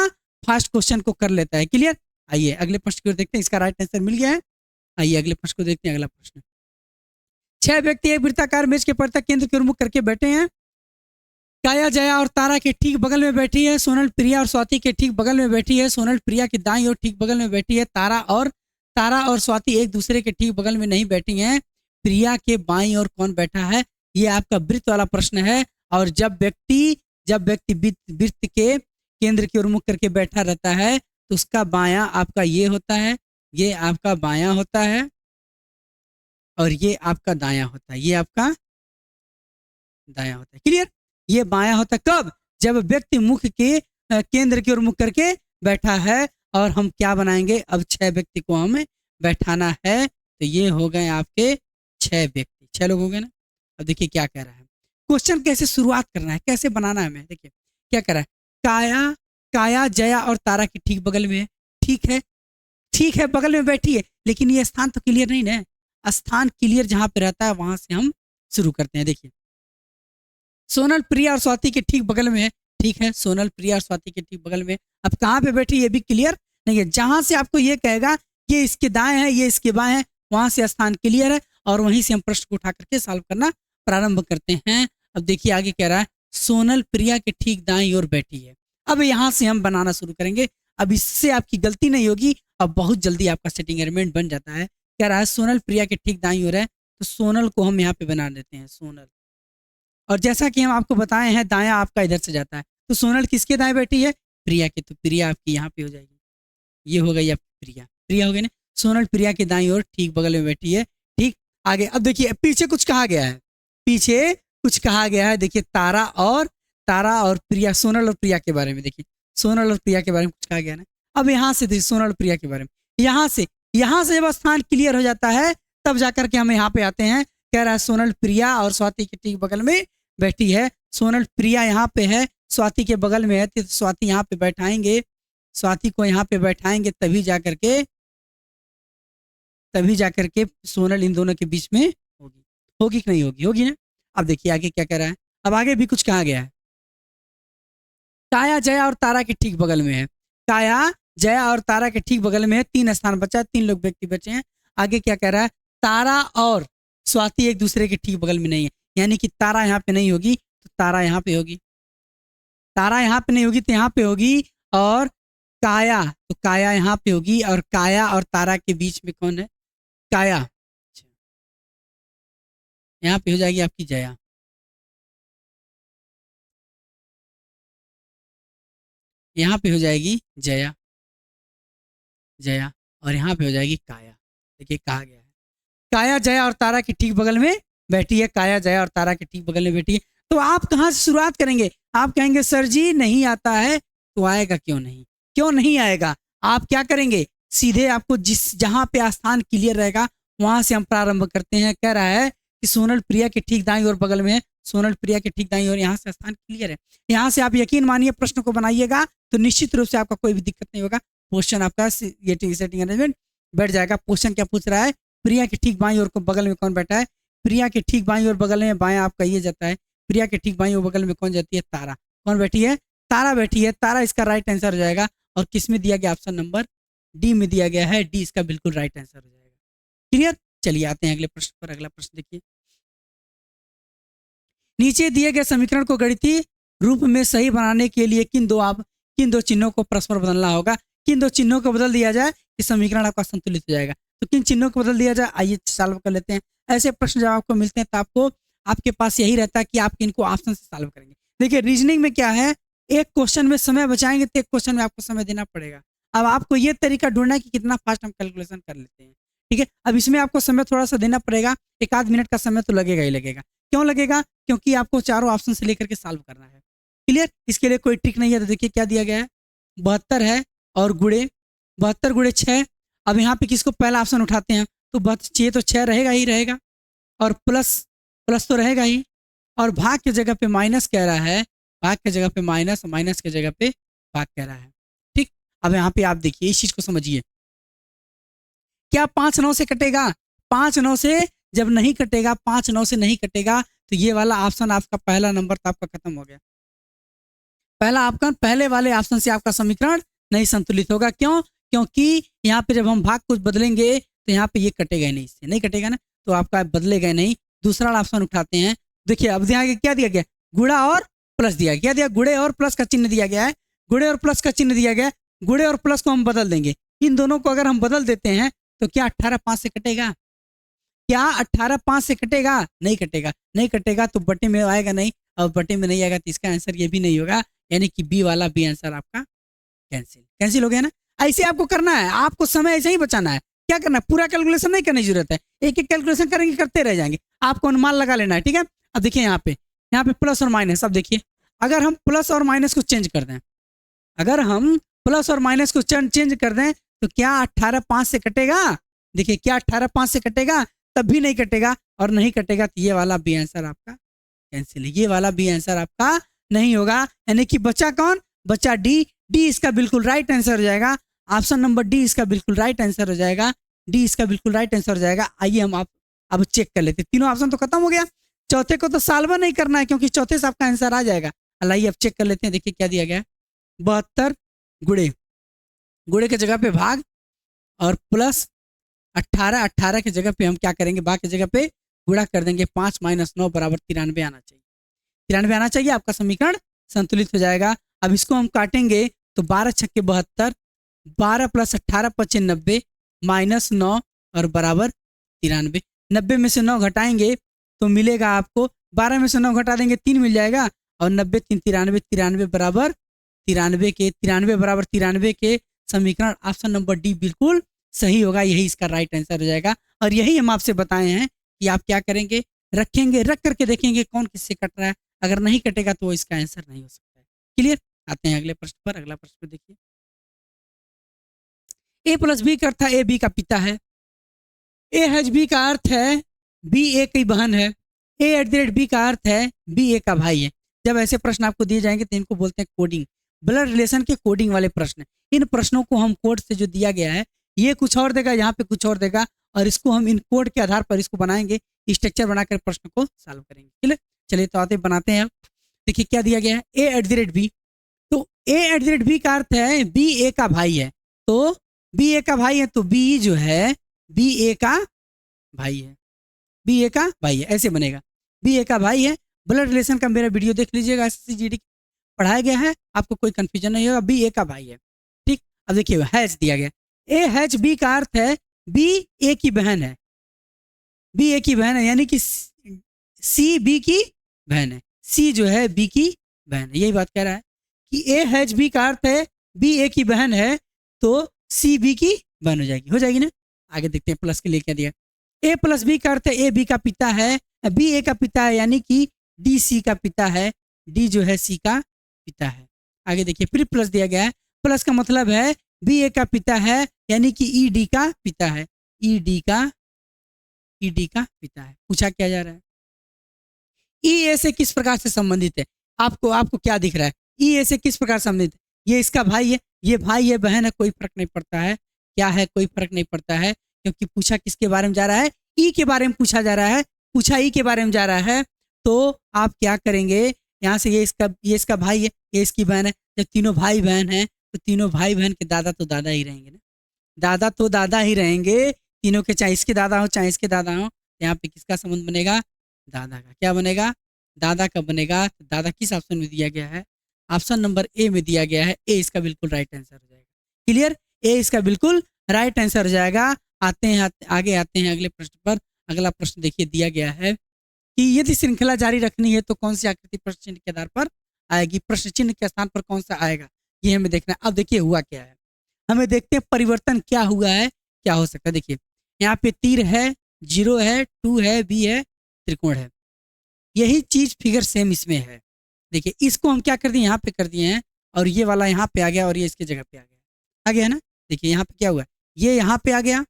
फास्ट क्वेश्चन को कर लेता है। क्लियर, आइए अगले प्रश्न की ओर देखते हैं, इसका राइट आंसर मिल गया है। आइए अगले प्रश्न को देखते हैं। अगला प्रश्न, 6 व्यक्ति एक वृत्ताकार मेज के पर्यटक केंद्र की ओर मुख करके बैठे हैं। काया, जया और तारा के ठीक बगल में बैठी है, सोनल प्रिया और स्वाति के ठीक बगल में बैठी है, सोनल प्रिया के दाईं और ठीक बगल में बैठी है, तारा और स्वाति एक दूसरे के ठीक बगल में नहीं बैठी हैं। प्रिया के बाईं ओर कौन बैठा है, ये आपका वृत्त वाला प्रश्न है। और जब व्यक्ति वृत्त के केंद्र की ओर मुख करके बैठा रहता है तो उसका बायां आपका ये होता है, ये आपका बायां होता है, और ये आपका दायां होता है, ये आपका दायां होता है। क्लियर, ये बायां होता है कब, जब व्यक्ति मुख के केंद्र की ओर मुख करके बैठा है। और हम क्या बनाएंगे, अब 6 व्यक्ति को हमें बैठाना है, तो ये हो गए आपके 6 व्यक्ति, 6 लोग हो गए ना। अब देखिए क्या कह रहा है, क्वेश्चन कैसे शुरुआत करना है, कैसे बनाना है हमें। देखिए क्या कह रहा है, काया जया और तारा के ठीक बगल में है, ठीक है बगल में बैठी है, लेकिन ये स्थान तो क्लियर नहीं ना, स्थान क्लियर जहां पे रहता है वहां से हम शुरू करते हैं। देखिए सोनल प्रिया और स्वाति के ठीक बगल में है, ठीक है, सोनल प्रिया और स्वाति के ठीक बगल में। अब कहाँ पे बैठी ये भी क्लियर नहीं है, जहां से आपको ये कहेगा ये इसके दाएं है, ये इसके बाएं है, वहां से स्थान क्लियर है, और वहीं से हम प्रश्न को उठा करके सॉल्व करना प्रारंभ करते हैं। अब देखिए आगे कह रहा है, सोनल प्रिया के ठीक दाईं ओर बैठी है। अब यहाँ से हम बनाना शुरू करेंगे, अब इससे आपकी गलती नहीं होगी, अब बहुत जल्दी आपका सेटिंग अरेंजमेंट बन जाता है। कह रहा है सोनल प्रिया के ठीक दाईं ओर है, तो सोनल को हम यहाँ पे बना देते हैं, सोनल। और जैसा कि हम आपको बताए हैं, दायां आपका इधर से जाता है, तो सोनल किसके दाएं बैठी है, प्रिया के, तो प्रिया आपकी यहाँ पे हो जाएगी, ये हो गई आपकी प्रिया हो गई ना। सोनल प्रिया के दाईं ओर ठीक बगल में बैठी है। ठीक, आगे अब देखिए पीछे कुछ कहा गया है, देखिए तारा और प्रिया, सोनल और प्रिया के बारे में, देखिए सोनल और प्रिया के बारे में कुछ कहा गया ना। अब यहाँ से देखिए सोनल और प्रिया के बारे में, यहाँ से जब स्थान क्लियर हो जाता है तब जाकर के हम यहाँ पे आते हैं। कह रहा है सोनल प्रिया और स्वाति के ठीक बगल में बैठी है, सोनल प्रिया यहाँ पे है, स्वाति के बगल में है, तो स्वाति यहाँ पे बैठाएंगे, स्वाति को यहाँ पे बैठाएंगे, तभी जाकर के सोनल इन दोनों के बीच में होगी। होगी कि नहीं होगी? होगी ना। अब देखिए आगे क्या कह रहा है। अब आगे भी कुछ कहा गया है। काया जया और तारा के ठीक बगल में है, काया जया और तारा के ठीक बगल में है, 3 स्थान बचा, 3 लोग व्यक्ति बचे हैं। आगे क्या कह रहा है, तारा और स्वाति एक दूसरे के ठीक बगल में नहीं है, यानी कि तारा यहाँ पे नहीं होगी तो तारा यहाँ पे होगी, तारा यहाँ पे नहीं होगी तो यहाँ पे होगी, और काया तो काया यहाँ पे होगी, और काया और तारा के बीच में कौन है? काया। यहाँ पे हो जाएगी आपकी जया, यहाँ पे हो जाएगी जया, जया, और यहाँ पे हो जाएगी काया। देखिए कहा गया है काया जया और तारा के ठीक बगल में बैठी है, काया जया और तारा के ठीक बगल में बैठी है। तो आप कहाँ से शुरुआत करेंगे? आप कहेंगे सर जी नहीं आता है, तो आएगा क्यों नहीं? क्यों नहीं आएगा? आप क्या करेंगे, सीधे आपको जहाँ पे स्थान क्लियर रहेगा वहां से हम प्रारंभ करते हैं। कह रहा है कि सोनल प्रिया के ठीक दाईं ओर बगल में है, सोनल प्रिया के ठीक दाईं ओर, यहाँ से स्थान क्लियर है। यहाँ से आप यकीन मानिए प्रश्न को बनाइएगा तो निश्चित रूप से आपका कोई भी दिक्कत नहीं होगा। क्वेश्चन आपका सेटिंग अरेंजमेंट बैठ जाएगा। क्वेश्चन क्या पूछ रहा है, प्रिया के ठीक बाईं ओर को बगल में कौन बैठा है? प्रिया के ठीक बाईं ओर बगल में बायां आपका ये जाता है, प्रिया के ठीक बाईं ओर बगल में कौन जाती है? तारा। कौन बैठी है? तारा बैठी है। तारा इसका राइट आंसर हो जाएगा, और किस में दिया गया? ऑप्शन नंबर डी में दिया गया है, डी इसका बिल्कुल राइट आंसर हो जाएगा। क्लियर? चलिए आते हैं अगले प्रश्न पर। अगला प्रश्न देखिए, नीचे दिए गए समीकरण को गणितीय रूप में सही बनाने के लिए किन दो चिन्हों को परस्पर बदलना होगा? किन दो चिन्हों को बदल दिया जाए कि समीकरण आपका संतुलित हो जाएगा? तो किन चिन्हों को बदल दिया जाए, आइए सॉल्व कर लेते हैं। ऐसे प्रश्न जब आपको मिलते हैं तो आपको आपके पास यही रहता है कि आप इनको ऑप्शन से सॉल्व करेंगे। देखिए रीजनिंग में क्या है, एक क्वेश्चन में समय बचाएंगे तो एक क्वेश्चन में आपको समय देना पड़ेगा। अब आपको ये तरीका ढूंढना है कि कितना फास्ट हम कैलकुलेशन कर लेते हैं। ठीक है, अब इसमें आपको समय थोड़ा सा देना पड़ेगा, 1 आध मिनट का समय तो लगेगा ही लगेगा। क्यों लगेगा? क्योंकि आपको चारों ऑप्शन से लेकर के सॉल्व करना है। क्लियर? इसके लिए कोई ट्रिक नहीं है। तो देखिए क्या दिया गया है, 72 है और गुणे 72 गुणे 6। अब यहाँ पे किसको पहला ऑप्शन उठाते हैं तो 6 तो 6 रहेगा ही रहेगा, और प्लस तो रहेगा ही, और भाग की जगह पे माइनस कह रहा है, भाग की जगह पे माइनस, माइनस की जगह पे भाग कह रहा है। ठीक, अब यहाँ पे आप देखिए इस चीज को समझिए, क्या 5 9 से कटेगा? 5 9 से जब नहीं कटेगा, 5 9 से नहीं कटेगा, तो ये वाला ऑप्शन आपका पहला नंबर तो आपका खत्म हो गया। पहला आपका पहले वाले ऑप्शन से आपका समीकरण नहीं संतुलित होगा। क्यों? क्योंकि यहाँ पे जब हम भाग कुछ बदलेंगे तो यहाँ पे ये कटेगा ही नहीं, इससे नहीं कटेगा ना, तो आपका बदलेगा नहीं। दूसरा ऑप्शन उठाते हैं, देखिए अब यहाँ क्या दिया गया, गुणा और प्लस दिया गया। क्या दिया? गुणे और प्लस का चिन्ह दिया गया है, गुणे और प्लस का चिन्ह दिया गया। गुणे और प्लस को हम बदल देंगे, इन दोनों को अगर हम बदल देते हैं तो क्या 18 5 से कटेगा? क्या 18 5 से कटेगा? नहीं कटेगा। नहीं कटेगा तो बटे में आएगा नहीं, और बटे में नहीं आएगा तो इसका आंसर ये भी नहीं होगा, यानी कि बी वाला बी आंसर आपका कैंसिल हो गया ना। ऐसे आपको करना है, आपको समय ऐसे ही बचाना है। क्या करना है, पूरा कैलकुलेशन नहीं करने की जरूरत है, एक एक कैलकुलेशन करेंगे, करते रह जाएंगे, आपको अनुमान लगा लेना है। ठीक है, अब देखिए यहाँ पे प्लस और माइनस। अब देखिए अगर हम प्लस और माइनस को चेंज कर दें, अगर हम प्लस और माइनस को चेंज कर दें तो क्या 18 5 से कटेगा? देखिए क्या 18 5 से कटेगा? तब भी नहीं कटेगा, और नहीं कटेगा तो ये वाला बी आंसर आपका कैंसिल है, ये वाला बी आंसर आपका नहीं होगा। यानी कि बचा कौन? बचा डी। डी इसका बिल्कुल राइट आंसर हो जाएगा, ऑप्शन नंबर डी इसका बिल्कुल राइट आंसर हो जाएगा, डी इसका बिल्कुल राइट आंसर हो जाएगा। आइए हम आप अब चेक कर लेते हैं, तीनों ऑप्शन तो खत्म हो गया, चौथे को तो सॉल्व नहीं करना है क्योंकि चौथे से आपका आंसर आ जाएगा। आइए अब चेक कर लेते हैं, देखिए क्या दिया गया है, 72 गुणे के जगह पे भाग, और प्लस 18 की जगह पे हम क्या करेंगे, भाग की जगह पे गुणा कर देंगे। 5 - 9 बराबर 93 आना चाहिए, 93 आना चाहिए, आपका समीकरण संतुलित हो जाएगा। अब इसको हम काटेंगे तो 12 × 6 = 72, 12 + 18 = 90, -9 और बराबर 93। 90 में से 9 घटाएंगे तो मिलेगा आपको, 12 में से 9 घटा देंगे 3 मिल जाएगा, और 90 3 93, 93 बराबर 93 के 93 बराबर 93 के समीकरण ऑप्शन नंबर डी बिल्कुल सही होगा, यही इसका राइट आंसर हो जाएगा। और यही हम आपसे बताए हैं कि आप क्या करेंगे, रखेंगे, रख करके देखेंगे कौन किससे कट रहा है, अगर नहीं कटेगा तो इसका आंसर नहीं हो सकता है। क्लियर? आते हैं अगले प्रश्न पर। अगला प्रश्न देखिए, a + b का अर्थ है a b का पिता है, a हैज b का अर्थ है b a की बहन है, a @ b का अर्थ है b a का भाई है। जब ऐसे प्रश्न आपको दिए जाएंगे तो इनको बोलते हैं कोडिंग, ब्लड रिलेशन के कोडिंग वाले प्रश्न। इन प्रश्नों को हम कोड से जो दिया गया है ये कुछ और देगा, यहाँ पे कुछ और देगा, और इसको हम इन कोड के आधार पर इसको बनाएंगे, स्ट्रक्चर बनाकर प्रश्न को सॉल्व करेंगे। चलिए चलिए तो आते बनाते हैं। देखिए क्या दिया गया है, a@b। तो a@b का अर्थ है b a का भाई है, तो b a का भाई है, तो b जो है b a का भाई है, b a का भाई है, ऐसे बनेगा, b a का भाई है। ब्लड रिलेशन का मेरा वीडियो देख लीजिएगा, SSCGD पढ़ाया गया है, आपको कोई कंफ्यूजन नहीं होगा, b a का भाई है। ठीक, अब देखिए हैच दिया गया, a_b का अर्थ है b a की बहन है, b a की बहन है, यानी कि c b की बहन है, c जो है b की बहन है। यही बात कह रहा है कि a_b का अर्थ है b a की बहन है, तो c b की बहन हो जाएगी ना। आगे देखते हैं प्लस के लिए क्या दिया, a+b का अर्थ है a b का पिता है, b a का पिता है, यानी कि d c का पिता है, d जो है c का पिता है। आगे देखिए फिर प्लस दिया गया है, प्लस का मतलब है b a का पिता है, यानी कि e d का पिता है, e d का पिता है। पूछा क्या जा रहा है, e a से किस प्रकार से संबंधित है, आपको क्या दिख रहा है, e a से किस प्रकार संबंधित है, ये इसका भाई है, ये भाई है बहन है, कोई फर्क नहीं पड़ता है, क्या है कोई फर्क नहीं पड़ता है, क्योंकि पूछा किसके बारे में जा रहा है, ई के बारे में पूछा जा रहा है, पूछा ई के बारे में जा रहा है। तो आप क्या करेंगे, यहाँ से ये इसका भाई है, ये इसकी बहन है, जब तीनों भाई बहन हैं तो तीनों भाई बहन के दादा तो दादा ही रहेंगे ना, दादा तो दादा ही रहेंगे तीनों के, चाहे इसके दादा हो चाहे इसके दादा हो। यहाँ पे किसका संबंध बनेगा, दादा का। क्या बनेगा, दादा का बनेगा। तो दादा किस ऑप्शन में दिया गया है, ऑप्शन नंबर ए में दिया गया है, ए इसका बिल्कुल राइट आंसर हो जाएगा। क्लियर, ए इसका बिल्कुल राइट आंसर हो जाएगा। आगे आते हैं अगले प्रश्न पर। अगला प्रश्न देखिए दिया गया है कि यदि श्रृंखला जारी रखनी है तो कौन सी आकृति प्रश्न चिन्ह के आधार पर आएगी, प्रश्न चिन्ह के स्थान पर कौन सा आएगा, ये हमें देखना है। अब देखिए हुआ क्या है, हमें देखते हैं परिवर्तन क्या हुआ है, क्या हो सकता है। देखिए यहाँ पे तीर है, 0 है, 2 है, बी है, त्रिकोण है, यही चीज फिगर सेम इसमें है। देखिए इसको हम क्या कर दिए, यहाँ पे कर दिए हैं, और ये वाला यहाँ पे आ गया, और ये इसके जगह पे आ गया है ना। देखिए यहाँ पे क्या हुआ, ये यहाँ पे आ गया,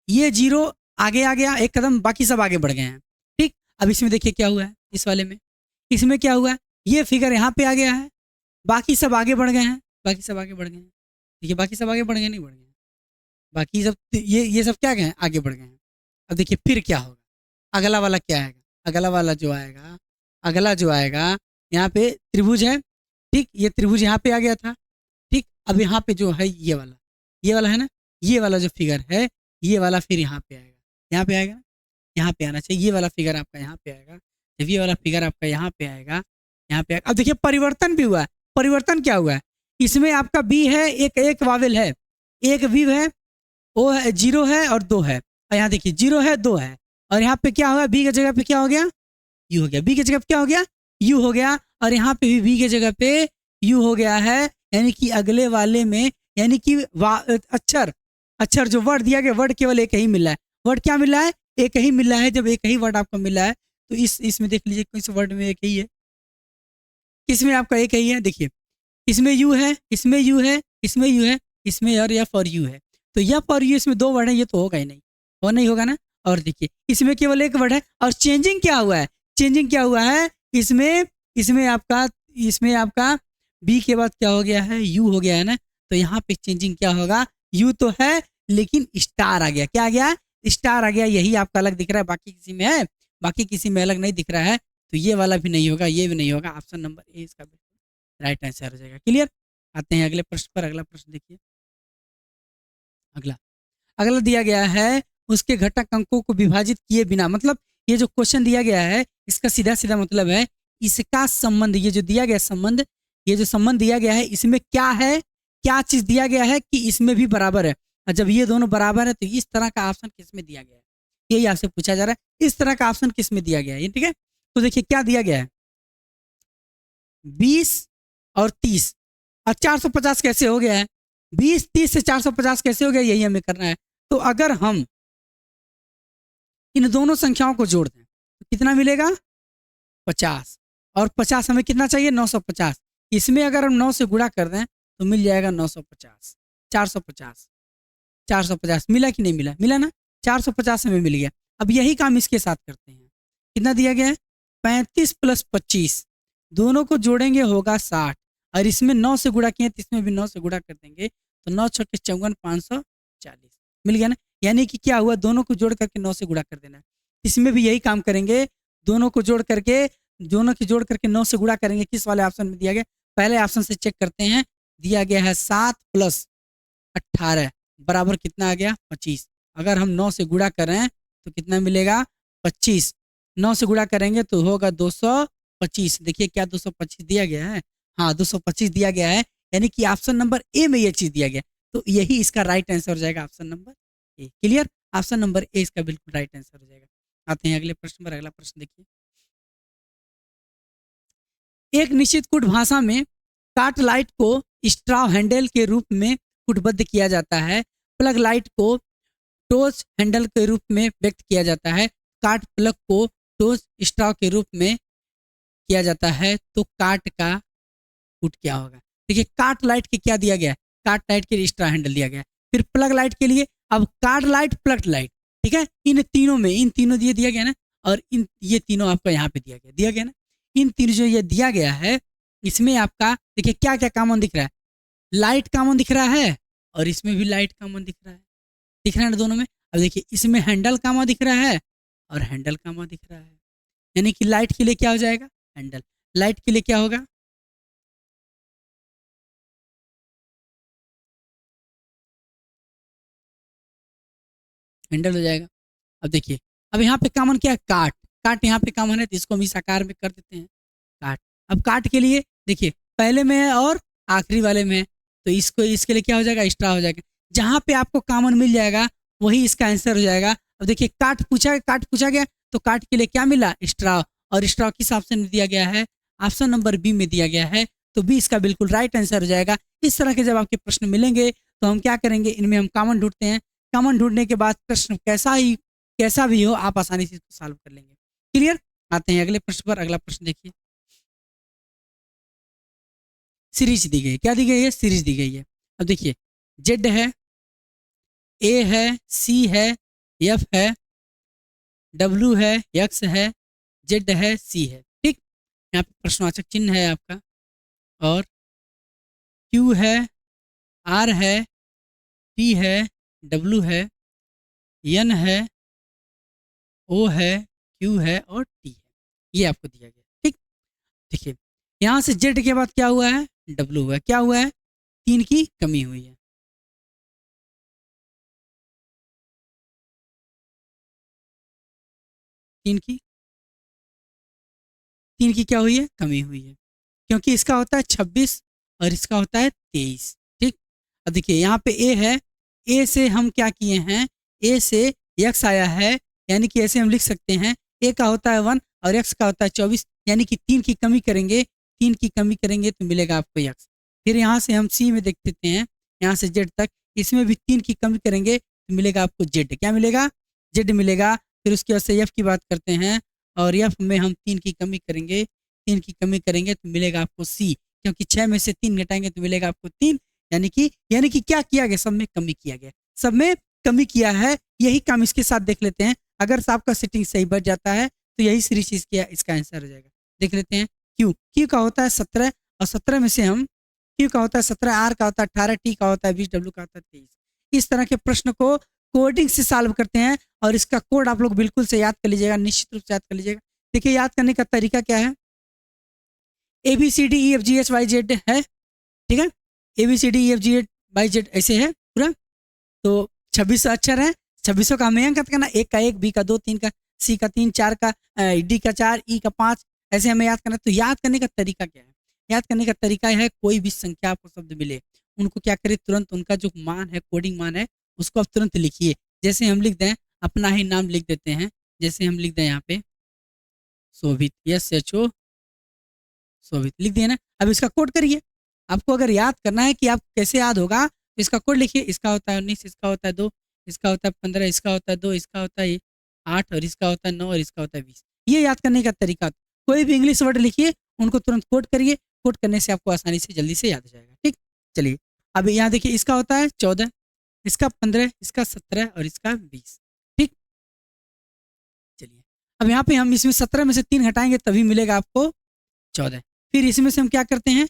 ये 0 आगे आ गया एक कदम, बाकी सब आगे बढ़ गए हैं। ठीक, अब इसमें देखिए क्या हुआ है, इस वाले में, इसमें क्या हुआ है, ये फिगर यहाँ पे आ गया है, बाकी सब आगे बढ़ गए हैं, बाकी सब आगे बढ़ गए हैं। देखिए बाकी सब आगे बढ़ गए, नहीं बढ़ गए, बाकी सब ये सब क्या गए, आगे बढ़ गए हैं। अब देखिए फिर क्या होगा, अगला वाला क्या आएगा, अगला वाला जो आएगा, अगला जो आएगा, यहाँ पे त्रिभुज है, ठीक, ये त्रिभुज यहाँ पे आ गया था। ठीक, अब यहाँ पे जो है ये वाला है ना, ये वाला जो फिगर है, ये वाला फिर यहाँ पे आएगा, यहाँ पे आएगा, यहाँ पे आना चाहिए, ये वाला फिगर आपका यहाँ पे आएगा, जब ये वाला फिगर आपका यहाँ पे आएगा, यहाँ पे आएगा। अब देखिए परिवर्तन भी हुआ है, परिवर्तन क्या हुआ है, इसमें आपका बी है, एक वावेल है, एक वी है, ओ है, 0 है और 2 है, और यहाँ देखिए 0 है 2 है, और यहाँ पे क्या हुआ, बी की जगह पे क्या हो गया, यू हो गया, बी की जगह पे क्या हो गया, यू हो गया, और यहाँ पे भी बी की जगह पे यू हो गया है। यानी कि अगले वाले में, यानी कि अक्षर जो वर्ड दिया गया, वर्ड केवल एक ही मिला है, वर्ड क्या मिला है, एक ही मिला है। जब एक ही वर्ड आपको मिला है तो इसमें देख लीजिए किस वर्ड में एक ही है, किसमें आपका एक ही है। देखिए इसमें यू है, इसमें यू है, इसमें यू है, इसमें एफ और यू है, तो एफ और यू इसमें 2 वर्ड है, ये तो होगा ही नहीं, वो नहीं होगा ना। और देखिए इसमें केवल एक वर्ड है, और चेंजिंग क्या हुआ है, चेंजिंग क्या हुआ है, इसमें आपका बी के बाद क्या हो गया है, यू हो गया है ना। तो यहाँ पे चेंजिंग क्या होगा, यू तो है लेकिन स्टार आ गया, क्या आ गया, स्टार आ गया। यही आपका अलग दिख रहा है, बाकी किसी में है, बाकी किसी में अलग नहीं दिख रहा है, तो ये वाला भी नहीं होगा, ये भी नहीं होगा। ऑप्शन नंबर ए इसका राइट आंसर हो जाएगा। क्लियर, आते हैं अगले प्रश्न पर। अगला प्रश्न देखिए, अगला दिया गया है, उसके घटक अंकों को विभाजित किए बिना, मतलब ये जो क्वेश्चन दिया गया है इसका सीधा सीधा मतलब है इसका संबंध, ये जो दिया गया संबंध, ये जो संबंध दिया गया है इसमें क्या है, क्या चीज दिया गया है कि इसमें भी बराबर है, और जब ये दोनों बराबर है तो इस तरह का ऑप्शन किस में दिया गया है, यही आपसे पूछा जा रहा है, इस तरह का ऑप्शन किस में दिया गया है। ठीक है, तो देखिए क्या दिया गया है, 20 और 30 और 450 कैसे हो गया है, 20 30 से 450 कैसे हो गया, यही हमें करना है। तो अगर हम इन दोनों संख्याओं को जोड़ दें तो कितना मिलेगा, 50, और 50 हमें कितना चाहिए, 950। इसमें अगर हम 9 से गुणा कर दें तो मिल जाएगा 950, 450 मिला कि नहीं मिला, मिला ना, 450 हमें मिल गया। अब यही काम इसके साथ करते हैं, कितना दिया गया है, 35 प्लस 25 दोनों को जोड़ेंगे होगा 60, और इसमें 9 से गुणा किए तो इसमें भी 9 से गुणा कर देंगे तो 9 छक्के 54 540 मिल गया ना। यानी कि क्या हुआ, दोनों को जोड़ करके 9 से गुणा कर देना है। इसमें भी यही काम करेंगे, दोनों को जोड़ करके 9 से गुणा करेंगे। किस वाले ऑप्शन में दिया गया, पहले ऑप्शन से चेक करते हैं। दिया गया है 7 प्लस 18 बराबर कितना आ गया 25। अगर हम 9 से गुणा करें तो कितना मिलेगा 25। 9 से गुणा करेंगे तो होगा 225। देखिए क्या 225 दिया गया है, हाँ 225 दिया गया है। यानी कि ऑप्शन नंबर ए में ये चीज दिया गया, तो यही इसका राइट आंसर हो जाएगा, option number A. Clear, option number A इसका बिल्कुल राइट आंसर हो जाएगा। आते हैं अगले प्रश्न पर। अगला प्रश्न देखिए, एक निश्चित कूट भाषा में काट लाइट को स्ट्रॉ हैंडल के रूप में कूटबद्ध किया जाता है, प्लग लाइट को टोच हैंडल के रूप में व्यक्त किया जाता है, काट प्लग को टोच स्ट्रॉ के रूप में किया जाता है, तो काट का कूट क्या होगा। देखिए काट लाइट के क्या दिया गया है, काट लाइट के लिए स्ट्रॉ हैंडल दिया गया है। फिर प्लग लाइट के लिए अब काट लाइट प्लग लाइट, ठीक है, इन तीनों में इन तीनों दिया गया ना, और इन ये तीनों आपका यहाँ पे दिया गया ना। इन तीनों जो ये दिया गया है इसमें आपका देखिए क्या क्या कॉमन दिख रहा है, लाइट कॉमन दिख रहा है और इसमें भी लाइट कॉमन दिख रहा है, दिख रहा है ना दोनों में। अब देखिए इसमें हैंडल कॉमन दिख रहा है और हैंडल कॉमन दिख रहा है, यानी कि लाइट के लिए क्या हो जाएगा हैंडल, लाइट के लिए क्या होगा हैंडल हो जाएगा। अब देखिए अब यहाँ पे कॉमन क्या है, काट, काट यहाँ पे कॉमन है तो इसको हम इस आकार में कर देते हैं काट। अब काट के लिए देखिए पहले में है और आखिरी वाले में है, तो इसको इसके लिए क्या हो जाएगा स्ट्रा हो जाएगा। जहाँ पे आपको कॉमन मिल जाएगा वही इसका आंसर हो जाएगा। अब देखिए काट पूछा गया तो काट के लिए क्या मिला स्ट्रा, और स्ट्रा किस ऑप्शन में दिया गया है, ऑप्शन नंबर बी में दिया गया है, तो बी इसका बिल्कुल राइट आंसर हो जाएगा। इस तरह के जब आपके प्रश्न मिलेंगे तो हम क्या करेंगे, इनमें हम कॉमन ढूंढते हैं, कॉमन ढूंढने के बाद प्रश्न कैसा भी हो आप आसानी से इसको सॉल्व कर लेंगे। क्लियर, आते हैं अगले प्रश्न पर। अगला प्रश्न देखिए, सीरीज दी गई है, क्या दी गई है सीरीज दी गई है। अब देखिए जेड है, ए है, सी है, एफ है, डब्ल्यू है, एक्स है, जेड है, सी है, ठीक। यहाँ पे प्रश्नवाचक चिन्ह है आपका, और क्यू है, आर है, टी है, डब्ल्यू है, एन है, ओ है, क्यू है और टी है, ये आपको दिया गया, ठीक। देखिए यहाँ से जेड के बाद क्या हुआ है डब्ल्यू हुआ है, क्या हुआ है 3 की कमी हुई है, तीन की 3 की क्या हुई है कमी हुई है, क्योंकि इसका होता है 26 और इसका होता है 23, ठीक। अब देखिए यहाँ पे ए है, ए से हम क्या किए हैं, ए से एक्स आया है, यानी कि ऐसे हम लिख सकते हैं ए का होता है 1 और एक्स का होता है 24, यानी कि 3 की कमी करेंगे, 3 की कमी करेंगे तो मिलेगा आपको एक्स। फिर यहाँ से हम सी में देख लेते हैं, यहाँ से जेड तक, इसमें भी 3 की कमी करेंगे तो मिलेगा आपको जेड, क्या मिलेगा जेड मिलेगा। फिर उसके बाद से एफ की बात करते हैं, और एफ में हम 3 की कमी करेंगे, 3 की कमी करेंगे तो मिलेगा आपको सी, क्योंकि 6 में से 3 घटाएंगे तो मिलेगा आपको 3, यानी कि क्या किया गया, सब में कमी किया गया, सब में कमी किया है। यही काम इसके साथ देख लेते हैं, अगर आपका सेटिंग सही बढ़ जाता है तो यही सीरीज इसका आंसर हो जाएगा। देख लेते हैं क्यू का होता है 17, और 17 में से हम क्यू का होता है 17, आर का होता है 18, टी का होता है 20, डब्ल्यू का होता है 23। इस तरह के प्रश्न को कोडिंग से सॉल्व करते हैं, और इसका कोड आप लोग बिल्कुल से याद कर लीजिएगा, निश्चित रूप से याद कर लीजिएगा। देखिए याद करने का तरीका क्या है, A B C D E F G H Y Z है, ठीक है, A B C D E F G H Y Z ऐसे है पूरा। तो 26 अक्षर है, 26 का हमें अंक करना, एक का 1, बी का 2, 3 का, सी का 3, 4 का, डी का 4, ई का 5, ऐसे हमें याद करना। तो याद करने का तरीका क्या है, याद करने का तरीका है कोई भी संख्या आपको शब्द मिले उनको क्या करें, तुरंत उनका जो मान है कोडिंग मान है उसको आप तुरंत लिखिए। जैसे हम लिख दें अपना ही नाम लिख देते हैं, जैसे हम लिख दें यहाँ पे शोभित, SHO शोभित लिख दिया ना। अब इसका कोड करिए, आपको अगर याद करना है कि आप कैसे याद होगा तो इसका कोड लिखिए, इसका होता है 19, इसका होता है 2, इसका होता है 15, इसका होता है 2, इसका होता है 8 और इसका होता है 9 और इसका होता है 20। ये याद करने का तरीका, कोई भी इंग्लिश वर्ड लिखिए उनको तुरंत कोड करिए, कोड करने से आपको आसानी से जल्दी से याद हो जाएगा, ठीक। चलिए अब यहाँ देखिए इसका होता है 14, इसका 15, इसका 17 और इसका 20, ठीक। चलिए अब यहाँ पे हम इसमें 17 में से 3 घटाएंगे तभी मिलेगा आपको 14। फिर इसमें से हम क्या करते हैं,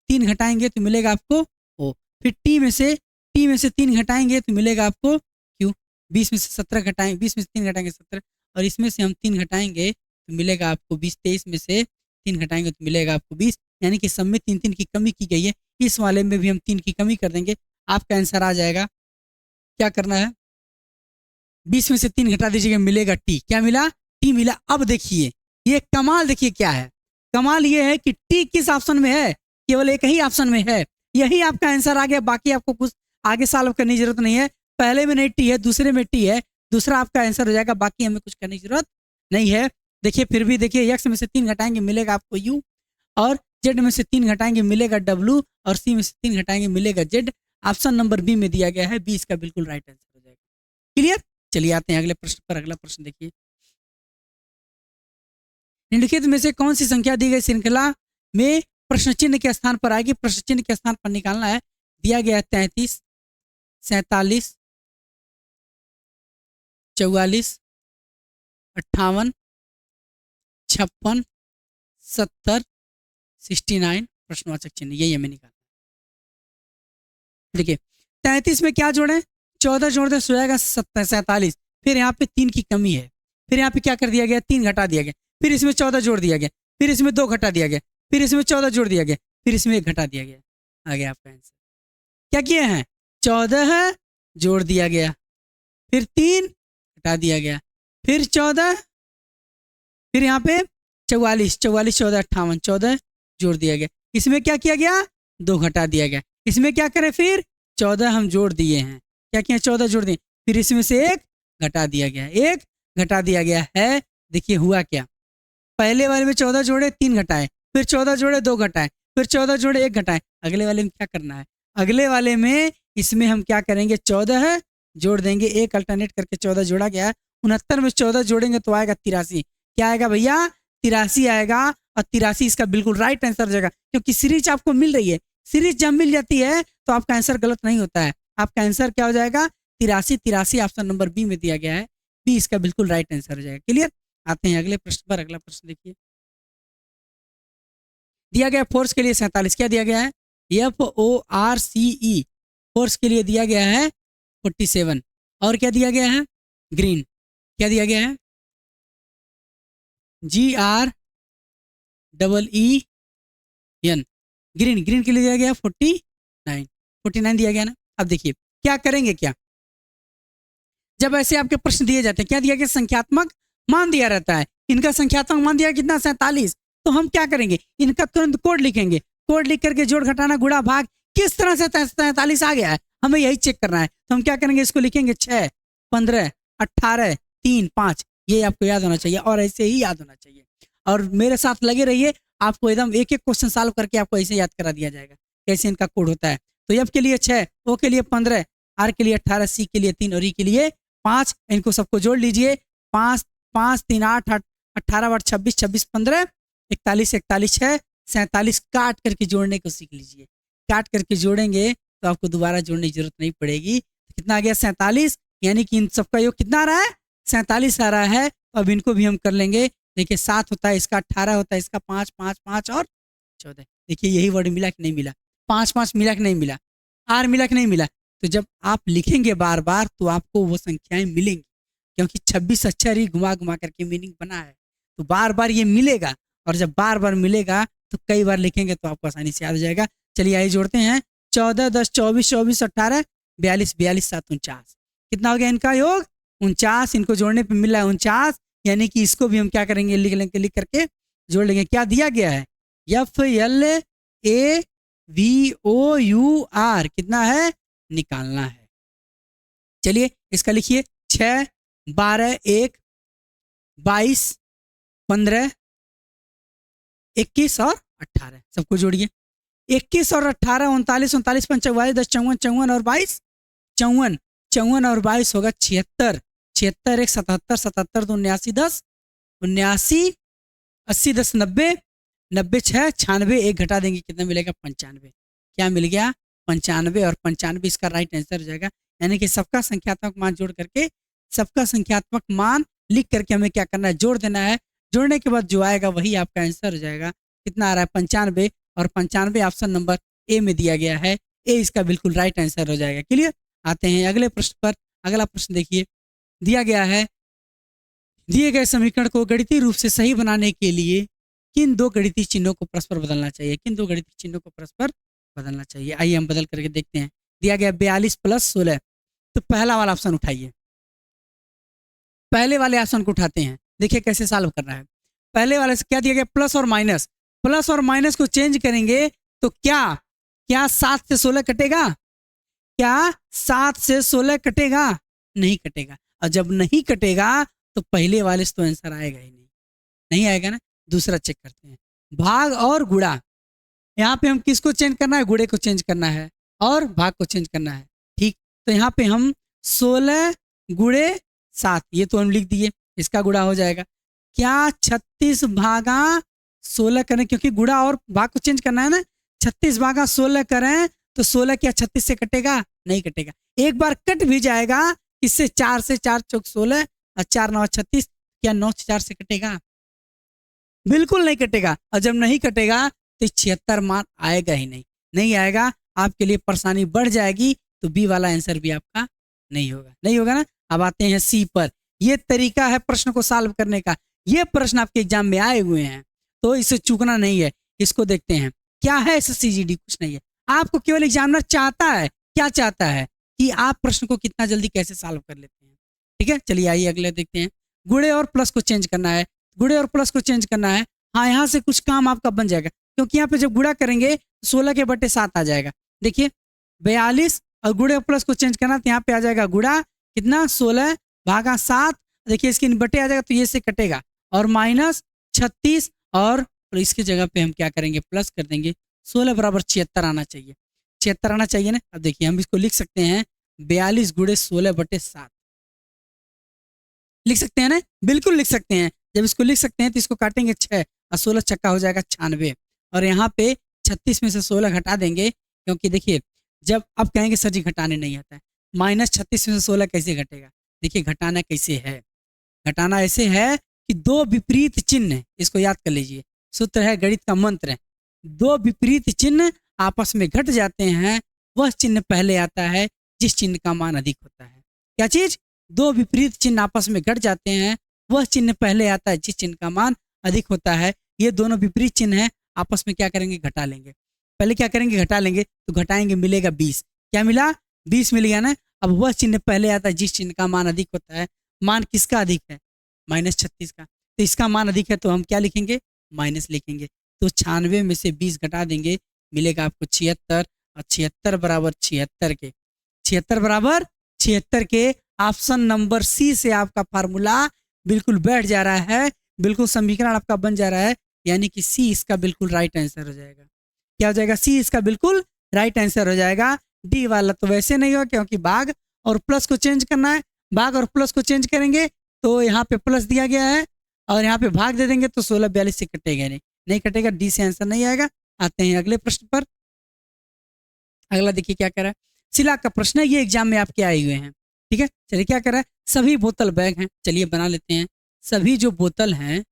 3 घटाएंगे तो मिलेगा आपको ओ। फिर टी में से 3 घटाएंगे तो मिलेगा आपको क्यू। 20 में से 17 घटाएंगे, 20 में से 3 घटाएंगे 17, और इसमें से हम 3 घटाएंगे तो मिलेगा आपको 20। 23 में से 3 घटाएंगे तो मिलेगा आपको 20, यानी कि सब में 3 की कमी की गई है। इस वाले में भी हम 3 की कमी कर देंगे, आपका आंसर आ जाएगा। क्या करना है, 20 में से 3 घटा दीजिएगा, मिलेगा टी। क्या मिला, टी मिला। अब देखिए ये कमाल, देखिए क्या है कमाल, ये है कि टी किस ऑप्शन में है, केवल एक ही ऑप्शन में है, यही आपका आंसर आ गया। बाकी आपको कुछ आगे सॉल्व करने की जरूरत नहीं है। पहले में नहीं टी है, दूसरे में टी है, दूसरा आपका आंसर हो जाएगा, बाकी हमें कुछ करने की जरूरत नहीं है। देखिए फिर भी देखिए, एक्स में से 3 घटाएंगे मिलेगा आपको यू, और जेड में से 3 घटाएंगे मिलेगा डब्ल्यू, और सी में से 3 घटाएंगे मिलेगा जेड। ऑप्शन नंबर बी में दिया गया है, बी इसका बिल्कुल राइट आंसर हो जाएगा। क्लियर। चलिए आते हैं अगले प्रश्न पर। अगला प्रश्न देखिए, निम्नलिखित में से कौन सी संख्या दी गई श्रृंखला में प्रश्न चिन्ह के स्थान पर आएगी। प्रश्न चिन्ह के स्थान पर निकालना है। दिया गया है 33, 47, 44, 58, 56, 70, 69 प्रश्नवाचक चिन्ह, यही हमें निकालना है। देखिए 33 में क्या जोड़ें, 14 जोड़ दें, हो जाएगा 47। फिर यहाँ पे 3 की कमी है, फिर यहाँ पे क्या कर दिया गया, 3 घटा दिया गया, फिर इसमें 14 जोड़ दिया गया, फिर इसमें 2 घटा दिया गया, फिर इसमें 14 जोड़ दिया गया, फिर इसमें 1 घटा दिया गया। आ गया आपका आंसर। क्या किए हैं, 14 जोड़ दिया गया, फिर 3 घटा दिया गया, फिर 14, फिर यहाँ पे 44, 44, 14, 58, 14 जोड़ दिया गया। इसमें क्या किया गया, 2 घटा दिया गया। इसमें क्या करें, फिर 14 हम जोड़ दिए हैं। क्या किया, 14 जोड़ दिए, फिर इसमें से 1 घटा दिया गया, 1 घटा दिया गया है। देखिए हुआ क्या, पहले वाले में 14 जोड़े 3 घटाए, फिर 14 जोड़े 2 घटाए, फिर 14 जोड़े 1 घटाए। अगले वाले में क्या करना है, अगले वाले में इसमें हम क्या करेंगे, 14 जोड़ देंगे, 1 अल्टरनेट करके 14 जोड़ा गया। 69 में 14 जोड़ेंगे तो आएगा 83। क्या आएगा भैया, 83 आएगा, और 83 इसका बिल्कुल राइट आंसर हो जाएगा, क्योंकि सीरीज आपको मिल रही है। सीरीज जब मिल जाती है तो आपका आंसर गलत नहीं होता है। आपका आंसर क्या हो जाएगा, 83। 83 ऑप्शन नंबर बी में दिया गया है, बी इसका बिल्कुल राइट आंसर हो जाएगा। क्लियर। आते हैं अगले प्रश्न पर। अगला प्रश्न देखिए, दिया गया फोर्स के लिए 47। क्या दिया गया है, FORCE, फोर्स के लिए दिया गया है 47। और क्या दिया गया है, ग्रीन, क्या दिया गया है, GREEN, ग्रीन, ग्रीन के लिए दिया गया 49 दिया गया ना। अब देखिए क्या करेंगे, क्या जब ऐसे आपके प्रश्न दिए जाते हैं, क्या दिया गया, संख्यात्मक मान दिया रहता है। इनका संख्यात्मक मान दिया कितना, 47। तो हम क्या करेंगे, इनका तुरंत कोड लिखेंगे, कोड लिख करके जोड़ घटाना गुणा भाग किस तरह से 47 आ गया है, हमें यही चेक करना है। तो हम क्या करेंगे, इसको लिखेंगे 6, 15, 18, 3, 5। ये आपको याद होना चाहिए, और ऐसे ही याद होना चाहिए। और मेरे साथ लगे रहिए, आपको एकदम एक एक क्वेश्चन सॉल्व करके आपको ऐसे याद करा दिया जाएगा कैसे इनका कोड होता है। तो एफ के लिए 6, ओ के लिए 15, आर के लिए 18, सी के लिए 3 और ई के लिए 5। इनको सबको जोड़ लीजिए, 5, 5, 3, 8, 18, 8, 26, 26, 15, 41, 41, 6, 47 काट करके जोड़ने को सीख लीजिए। काट करके जोड़ेंगे तो आपको दोबारा जोड़ने की जरूरत नहीं पड़ेगी। कितना आ गया, 47, यानी कि इन सबका योग कितना आ रहा है, 47 आ रहा है। अब इनको भी हम कर लेंगे। देखिए 7 होता है, इसका 18 होता है, इसका 5, 5, 5 और 14। देखिए यही वर्ड मिला कि नहीं मिला, 5, 5 मिला कि नहीं मिला, आर मिला कि नहीं मिला। तो जब आप लिखेंगे बार बार तो आपको वो संख्याएं मिलेंगी, क्योंकि 26 अक्षर ही घुमा घुमा करके मीनिंग बना है। तो बार बार ये मिलेगा, और जब बार बार मिलेगा तो कई बार लिखेंगे तो आपको आसानी से याद हो जाएगा। चलिए आइए जोड़ते हैं, 14, 10, 24, 24, 18, 42, 42, 7, 49। कितना हो गया इनका योग, 49। इनको जोड़ने पे मिला है 49, यानी कि इसको भी हम क्या करेंगे, लिख लेंगे, लिख करके जोड़ लेंगे। क्या दिया गया है, FLAVOUR कितना है, निकालना है। चलिए इसका लिखिए, 6, 12, 1, 22, 15, 21 और 18। सबको जोड़िए, 21 और 18, 39, 39, 45, 10, 54, 54 और 22, 54, 54 और 22 होगा 76। 76, 1, 77, 77, 2, 79, 10, 79, 80, 10, 90, 90, 6, 96, 1 घटा देंगे, कितना मिलेगा, 95। क्या मिल गया, 95, और 95 इसका राइट आंसर हो जाएगा। यानी कि सबका संख्यात्मक मान जोड़ करके, सबका संख्यात्मक मान लिख करके हमें क्या करना है, जोड़ देना है। जोड़ने के बाद जो आएगा वही आपका आंसर हो जाएगा। कितना आ रहा है, 95, और 95 ऑप्शन नंबर ए में दिया गया है। ए इसका बिल्कुल राइट आंसर हो जाएगा। क्लियर। आते हैं अगले प्रश्न पर। अगला प्रश्न देखिए, दिया गया है, दिए गए समीकरण को गणितीय रूप से सही बनाने के लिए किन दो गणितीय चिन्हों को परस्पर बदलना चाहिए, किन दो गणितीय चिन्हों को परस्पर बदलना चाहिए। आइए हम बदल करके देखते हैं। दिया गया 42 + 16, तो पहला वाला ऑप्शन उठाइए, पहले वाले ऑप्शन को उठाते हैं, देखिए कैसे सॉल्व करना है। पहले वाले से क्या दिया गया, प्लस और माइनस, प्लस और माइनस को चेंज करेंगे तो क्या क्या 7 से 16 कटेगा, क्या 7 से 16 कटेगा, नहीं कटेगा। और जब नहीं कटेगा तो पहले वाले से तो आंसर आएगा ही नहीं, नहीं आएगा ना। दूसरा चेक करते हैं, भाग और गुणा। यहाँ पे हम किसको चेंज करना है, गुणे को चेंज करना है और भाग को चेंज करना है। ठीक, तो यहाँ पे हम 16 गुणे 7, ये तो हम लिख दिए, इसका गुणा हो जाएगा। क्या 36 भागा 16 करें, क्योंकि गुणा और भाग को चेंज करना है ना। 36 भागा 16 करें तो 16 क्या 36 से कटेगा, नहीं कटेगा। एक बार कट भी जाएगा, इससे 4 से 4 चौक 16 और 4 9 36, क्या 9 से 4 से कटेगा, बिल्कुल नहीं कटेगा। और जब नहीं कटेगा तो 76 मान आएगा ही नहीं, नहीं आएगा। आपके लिए परेशानी बढ़ जाएगी, तो बी वाला आंसर भी आपका नहीं होगा, नहीं होगा ना। अब आते हैं सी पर। यह तरीका है प्रश्न को सॉल्व करने का, ये प्रश्न आपके एग्जाम में आए हुए हैं, तो इसे चूकना नहीं है। इसको देखते हैं, क्या है SSCGD, कुछ नहीं है। आपको केवल एग्जामिनर चाहता है, क्या चाहता है कि आप प्रश्न को कितना जल्दी कैसे सॉल्व कर लेते हैं। ठीक है, चलिए आइए अगले देखते हैं। गुणे और प्लस को चेंज करना है, गुणे और प्लस को चेंज करना है। हाँ, यहाँ से कुछ काम आपका बन जाएगा, क्योंकि यहाँ पे जब गुणा करेंगे 16 के बटे 7 आ जाएगा। देखिए 42 और गुणे और प्लस को चेंज करना, तो यहाँ पे आ जाएगा गुणा कितना 16 भागा 7, देखिए इसके बटे आ जाएगा तो ये से कटेगा, और माइनस 36, और इसकी जगह पे हम क्या करेंगे, प्लस कर देंगे। 16 बराबर 76 आना चाहिए, 76 आना चाहिए ना। अब देखिए हम इसको लिख सकते हैं 42 गुणे 16 बटे 7, लिख सकते हैं ना, बिल्कुल लिख सकते हैं। जब इसको लिख सकते हैं तो इसको काटेंगे 6 और 16 छक्का हो जाएगा 96, और यहाँ पे 36 में से 16 घटा देंगे, क्योंकि देखिए जब अब कहेंगे सर जी घटाने नहीं आता है, माइनस 36 में से 16 कैसे घटेगा। देखिए घटाना कैसे है, घटाना ऐसे है कि दो विपरीत चिन्ह, इसको याद कर लीजिए, सूत्र है गणित का मंत्र है, दो विपरीत चिन्ह आपस में घट जाते हैं, वह चिन्ह पहले आता है जिस चिन्ह का मान अधिक होता है। क्या चीज, दो विपरीत चिन्ह आपस में घट जाते हैं, वह चिन्ह पहले आता है जिस चिन्ह का मान अधिक होता है। ये दोनों विपरीत चिन्ह हैं, आपस में क्या करेंगे, घटा लेंगे। पहले क्या करेंगे, घटा लेंगे, तो घटाएंगे मिलेगा 20, क्या मिला 20 मिल गया ना। अब वह चिन्ह पहले आता है जिस चिन्ह का मान अधिक होता है, मान किसका अधिक है, -36 का, तो इसका मान अधिक है तो हम क्या लिखेंगे, माइनस लिखेंगे। तो 96 में से 20 घटा देंगे, मिलेगा आपको 76, और 76 बराबर 76 के, 76 बराबर 76 के। ऑप्शन नंबर सी से आपका फार्मूला बिल्कुल बैठ जा रहा है, बिल्कुल समीकरण आपका बन जा रहा है, यानी कि सी इसका बिल्कुल राइट आंसर हो जाएगा। क्या हो जाएगा, सी इसका बिल्कुल राइट आंसर हो जाएगा। डी वाला तो वैसे नहीं होगा, क्योंकि भाग और प्लस को चेंज करना है, भाग और प्लस को चेंज करेंगे तो यहाँ पे प्लस दिया गया है, और यहाँ पे भाग दे देंगे तो 16 42 से कटेगा नहीं, नहीं कटेगा, डी से आंसर नहीं आएगा। आते हैं अगले प्रश्न पर। अगला देखिए क्या कह रहा है, सिला का प्रश्न है, ये एग्जाम में आपके आए हुए हैं। ठीक है, चलिए क्या कर रहा है, सभी बोतल बैग हैं, चलिए बना लेते हैं। सभी जो बोतल हैं,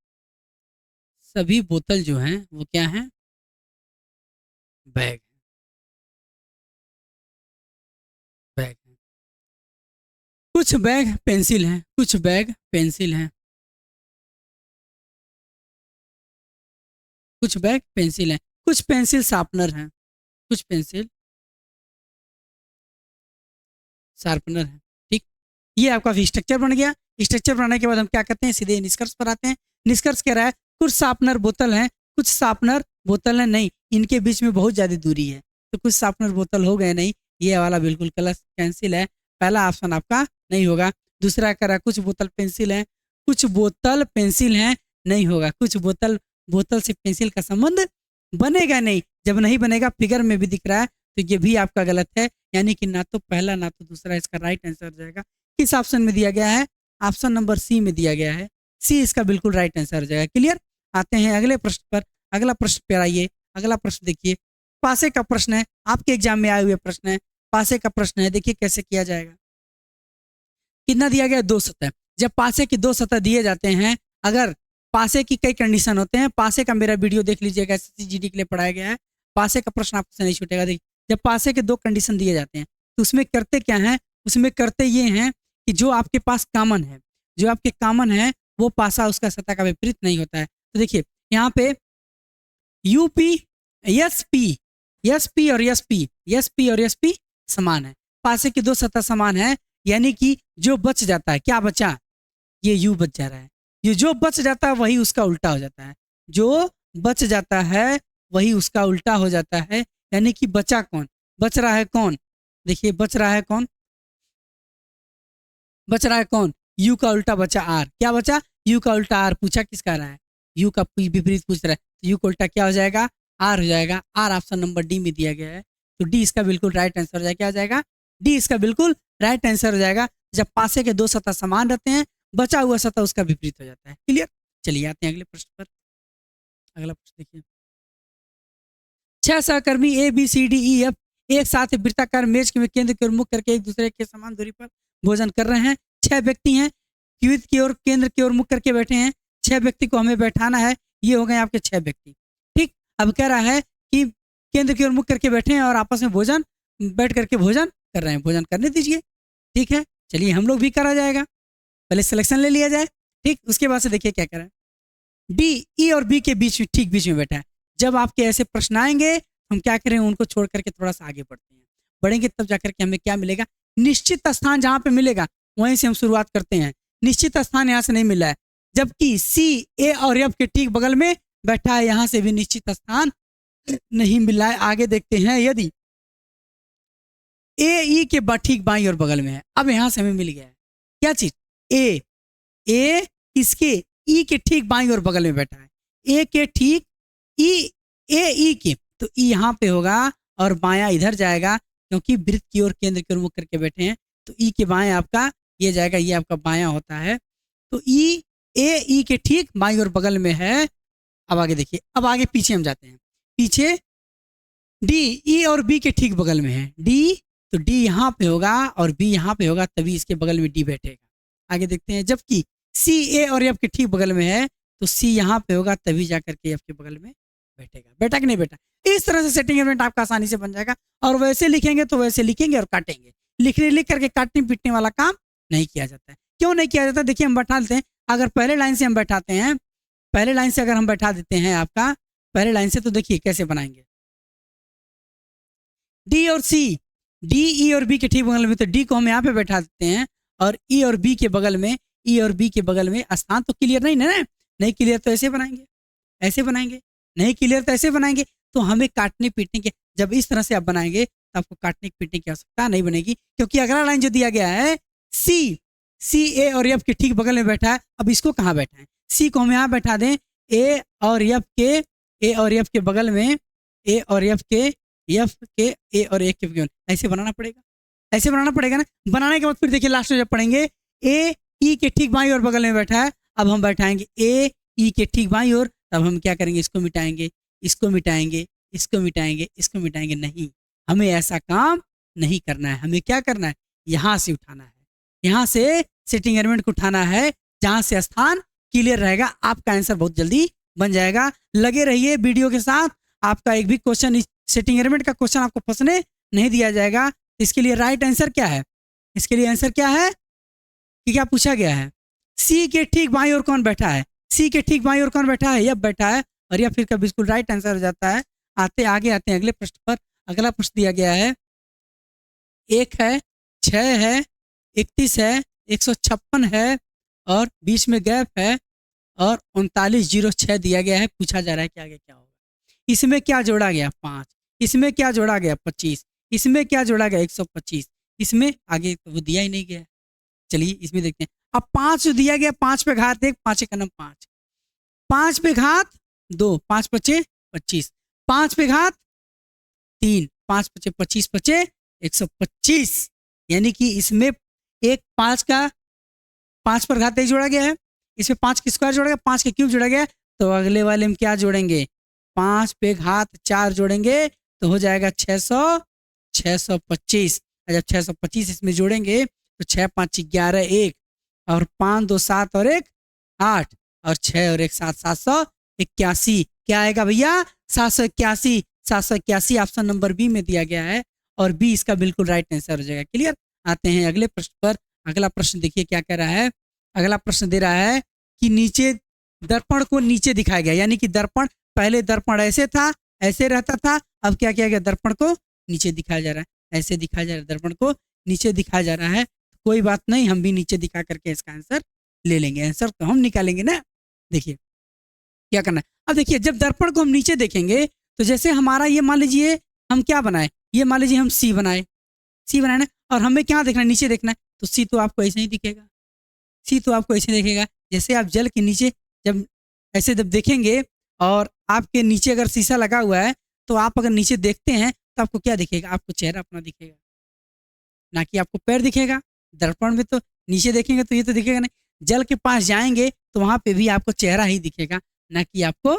सभी बोतल जो हैं वो क्या हैं, बैग, बैग हैं। कुछ बैग पेंसिल हैं, कुछ बैग पेंसिल हैं, कुछ बैग पेंसिल हैं, कुछ पेंसिल शार्पनर हैं, कुछ पेंसिल शार्पनर है। ठीक, ये आपका स्ट्रक्चर बन गया। स्ट्रक्चर बनाने के बाद हम क्या करते हैं, सीधे निष्कर्ष पर आते हैं। निष्कर्ष कह रहा है कुछ शार्पनर बोतल हैं, कुछ शार्पनर बोतल है नहीं, इनके बीच में बहुत ज़्यादा दूरी है, तो कुछ शार्पनर बोतल हो गए नहीं, ये वाला बिल्कुल कलर कैंसिल है, पहला ऑप्शन आपका नहीं होगा। दूसरा कह रहा है कुछ बोतल पेंसिल हैं, कुछ बोतल पेंसिल हैं, नहीं होगा, कुछ बोतल, बोतल से पेंसिल का संबंध बनेगा नहीं, जब नहीं बनेगा फिगर में भी दिख रहा है तो ये भी आपका गलत है, यानी कि ना तो पहला ना तो दूसरा इसका राइट आंसर हो जाएगा। किस ऑप्शन में दिया गया है, ऑप्शन नंबर सी में दिया गया है, सी इसका बिल्कुल राइट आंसर हो जाएगा। क्लियर। आते हैं अगले प्रश्न पर। अगला प्रश्न पर आइए, अगला प्रश्न देखिए, पासे का प्रश्न है, आपके एग्जाम में आए हुए प्रश्न है, पासे का प्रश्न है, देखिए कैसे किया जाएगा। कितना दिया गया, 2 सतह, जब पासे के 2 सतह दिए जाते हैं, अगर पासे की कई कंडीशन होते हैं, पासे का मेरा वीडियो देख लीजिएगा, एसएससी के लिए पढ़ाया गया है, पासे का प्रश्न आपसे नहीं छूटेगा। देखिए, जब पासे के 2 कंडीशन दिए जाते हैं तो उसमें करते क्या हैं, उसमें करते ये हैं कि जो आपके पास कॉमन है, जो आपके कॉमन है वो पासा उसका सतह का विपरीत नहीं होता है। तो देखिए यहाँ पे यूपी, एसपी, एसपी और एसपी, एसपी और एसपी समान है, पासे की 2 सतह समान है, यानी कि जो बच जाता है, क्या बचा, ये यू बच जा रहा है, ये जो बच जाता है वही उसका उल्टा हो जाता है, जो बच जाता है वही उसका उल्टा हो जाता है, यानी कि बचा कौन, बच रहा है कौन, देखिए बच रहा है कौन, बच रहा है कौन, यू का उल्टा बचा आर, क्या बचा, यू का उल्टा आर, पूछा किसका रहा है, यू का विपरीत पूछ रहा है, तो यू का उल्टा क्या हो जाएगा, आर हो जाएगा, आर ऑप्शन नंबर डी में दिया गया है, तो डी इसका बिल्कुल राइट आंसर हो जाएगा, क्या हो जाएगा, डी इसका बिल्कुल राइट आंसर हो जाएगा। जब पासे के 2 सतह समान रहते हैं, बचा हुआ सतह उसका विपरीत हो जाता है। क्लियर, चलिए आते हैं अगले प्रश्न पर। अगला प्रश्न देखिए, 6 सहकर्मी A B C D E F एक साथ वृत्ताकार मेज के केंद्र की ओर मुख करके एक दूसरे के समान दूरी पर भोजन कर रहे हैं। 6 व्यक्ति हैं, क्विज की ओर केंद्र की ओर मुख करके बैठे हैं, 6 व्यक्ति को हमें बैठाना है, ये हो गए आपके 6 व्यक्ति। ठीक, अब कह रहा है कि केंद्र की ओर मुख करके बैठे हैं और आपस में भोजन बैठ करके भोजन कर रहे हैं, भोजन करने दीजिए। ठीक है, चलिए हम लोग भी करा जाएगा, पहले सिलेक्शन ले लिया जाए। ठीक, उसके बाद से देखिए क्या करें, डी ई और बी के बीच में, ठीक बीच में बैठा है। जब आपके ऐसे प्रश्न आएंगे हम क्या करें, उनको छोड़ करके थोड़ा सा आगे बढ़ते हैं, बढ़ेंगे तब जाकर के हमें क्या मिलेगा, निश्चित स्थान जहां पे मिलेगा वहीं से हम शुरुआत करते हैं। निश्चित स्थान यहाँ से नहीं मिला है, जबकि सी ए और एफ के ठीक बगल में बैठा है, यहाँ से भी निश्चित स्थान नहीं मिला है। आगे देखते हैं, यदि ए ई के ठीक बाईं और बगल में है, अब यहाँ से हमें मिल गया है क्या चीज, ए, ए इसके ई के ठीक बाईं और बगल में बैठा है, ए के ठीक ई, ए ई के, तो ई यहाँ पे होगा और बायां इधर जाएगा, क्योंकि वृत्त की ओर केंद्र की ओर मुख करके बैठे हैं, तो ई के बाएं आपका ये जाएगा, ये आपका बायां होता है, तो ई ए ई के ठीक बाईं और बगल में है। अब आगे देखिए, अब आगे पीछे हम जाते हैं, पीछे डी ई और बी के ठीक बगल में है, डी, तो डी यहाँ पे होगा और बी यहाँ पे होगा, तभी इसके बगल में डी बैठेगा। आगे देखते हैं, जबकि सी ए और एफ के ठीक बगल में है, तो सी यहाँ पे होगा, तभी जाकर के एफ के बगल में बैठेगा। बैठा कि नहीं बैठा, इस तरह से सेटिंग एलिमेंट आपका आसानी से बन जाएगा। और वैसे लिखेंगे तो वैसे लिखेंगे और काटेंगे, लिख करके काटने पीटने वाला काम नहीं किया जाता है। क्यों नहीं किया जाता, देखिए हम बैठा लेते हैं, अगर पहले लाइन से हम बैठाते हैं, पहले लाइन से अगर हम बैठा देते हैं आपका पहले लाइन से, तो देखिए कैसे बनाएंगे, डी और सी, डी ई और बी के ठीक बगल में, तो डी को हम यहाँ पे बैठा देते हैं और ई और बी के बगल में, ई और बी के बगल में, स्थान तो क्लियर नहीं ना, नहीं क्लियर तो ऐसे बनाएंगे, ऐसे बनाएंगे, नहीं क्लियर तो ऐसे बनाएंगे, तो हमें काटने पीटने के, जब इस तरह से आप बनाएंगे तो आपको काटने पीटने की आवश्यकता नहीं बनेगी, क्योंकि अगला लाइन जो दिया गया है सी, सी ए और एफ के ठीक बगल में बैठा है। अब इसको कहाँ बैठा है, सी को हम यहाँ बैठा दें, ए और एफ के, ए और एफ के बगल में, ए और एफ के, एफ के ए और ए के बगल, ऐसे बनाना पड़ेगा, ऐसे बनाना पड़ेगा ना। बनाने के बाद फिर देखिए लास्ट में जब पढ़ेंगे, ए ई के ठीक बाईं और बगल में बैठा है, अब हम बैठाएंगे ए ई के ठीक बाईं और, तब हम क्या करेंगे, इसको मिटाएंगे, इसको मिटाएंगे, इसको मिटाएंगे, इसको मिटाएंगे, नहीं, हमें ऐसा काम नहीं करना है। हमें क्या करना है, यहाँ से उठाना है, यहाँ से सेटिंग एलिमेंट को उठाना है, जहाँ से स्थान क्लियर रहेगा, आपका आंसर बहुत जल्दी बन जाएगा। लगे रहिए वीडियो के साथ, आपका एक भी क्वेश्चन, सेटिंग एलिमेंट का क्वेश्चन आपको फंसने नहीं दिया जाएगा। इसके लिए राइट आंसर क्या है, इसके लिए आंसर क्या है कि क्या पूछा गया है, सी के ठीक बाईं ओर कौन बैठा है, सी के ठीक बाईं ओर कौन बैठा है, यह बैठा है, और यह फिर का बिल्कुल राइट आंसर हो जाता है। आगे आते हैं अगले प्रश्न पर। अगला प्रश्न दिया गया है, 1 है, 6 है, 31 है, 156 है और बीच में गैप है और 3906 दिया गया है। पूछा जा रहा है कि आगे क्या होगा, इसमें क्या जोड़ा गया, 5, इसमें क्या जोड़ा गया, 25, इसमें क्या जोड़ा गया, 125, इसमें आगे तो वो दिया ही नहीं गया। चलिए इसमें देखते हैं। अब 5 जो दिया गया, 5 पे घात 1, 5 का नाम 5, 5 पे घात 2, 5 पचे 25, 5 पे घात 3, 5 पचे 25, पचे 125, यानी कि इसमें एक 5 का 5 पर घात 1 जोड़ा गया है, इसमें 5 की स्क्वायर जोड़ा गया, 5 के क्यूब जोड़ा गया, तो अगले वाले में क्या जोड़ेंगे, 5 पे घात 4 जोड़ेंगे तो हो जाएगा 625। जब 625 इसमें जोड़ेंगे तो 6 5 11 1, और 5 2 7 और 1 8 और 6 और 1 7 781। क्या आएगा भैया? 781। 781 ऑप्शन नंबर बी में दिया गया है और बी इसका बिल्कुल राइट आंसर हो जाएगा। क्लियर? आते हैं अगले प्रश्न पर। अगला प्रश्न देखिए क्या कह रहा है। अगला प्रश्न दे रहा है कि नीचे दर्पण को नीचे दिखाया गया, यानी कि दर्पण, पहले दर्पण ऐसे था, ऐसे रहता था, अब क्या किया गया? दर्पण को नीचे दिखाया जा रहा है, ऐसे दिखाया जा रहा है, दर्पण को नीचे दिखाया जा रहा है। कोई बात नहीं, हम भी नीचे दिखा करके इसका आंसर ले लेंगे। आंसर तो हम निकालेंगे ना। देखिए क्या करना है। अब देखिए जब दर्पण को हम नीचे देखेंगे तो जैसे हमारा ये मान लीजिए हम क्या बनाए, ये मान लीजिए हम सी बनाए, सी बनाए ना, और हमें क्या देखना है? नीचे देखना है, तो सी तो आपको ऐसे ही दिखेगा। सी तो आपको ऐसे दिखेगा जैसे आप जल के नीचे जब ऐसे जब देखेंगे और आपके नीचे अगर शीशा लगा हुआ है तो आप अगर नीचे देखते हैं तो आपको क्या दिखेगा? आपको चेहरा अपना दिखेगा, ना कि आपको पैर दिखेगा। दर्पण में तो नीचे देखेंगे तो ये तो दिखेगा नहीं। जल के पास जाएंगे तो वहां पे भी आपको चेहरा ही दिखेगा, ना कि आपको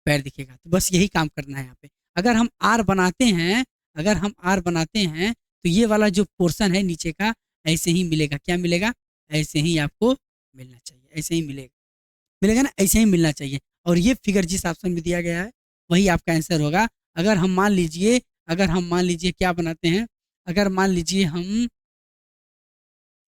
पैर दिखेगा। तो बस यही काम करना है यहाँ पे। अगर हम आर बनाते हैं, अगर हम आर बनाते हैं तो ये वाला जो पोर्शन है नीचे का ऐसे ही मिलेगा। क्या मिलेगा? ऐसे ही आपको मिलना चाहिए, ऐसे ही मिलेगा, मिलेगा ना, ऐसे ही मिलना चाहिए। और ये फिगर जिस ऑप्शन में दिया गया है वही आपका आंसर होगा। अगर हम मान लीजिए, अगर हम मान लीजिए क्या बनाते हैं, अगर मान लीजिए हम,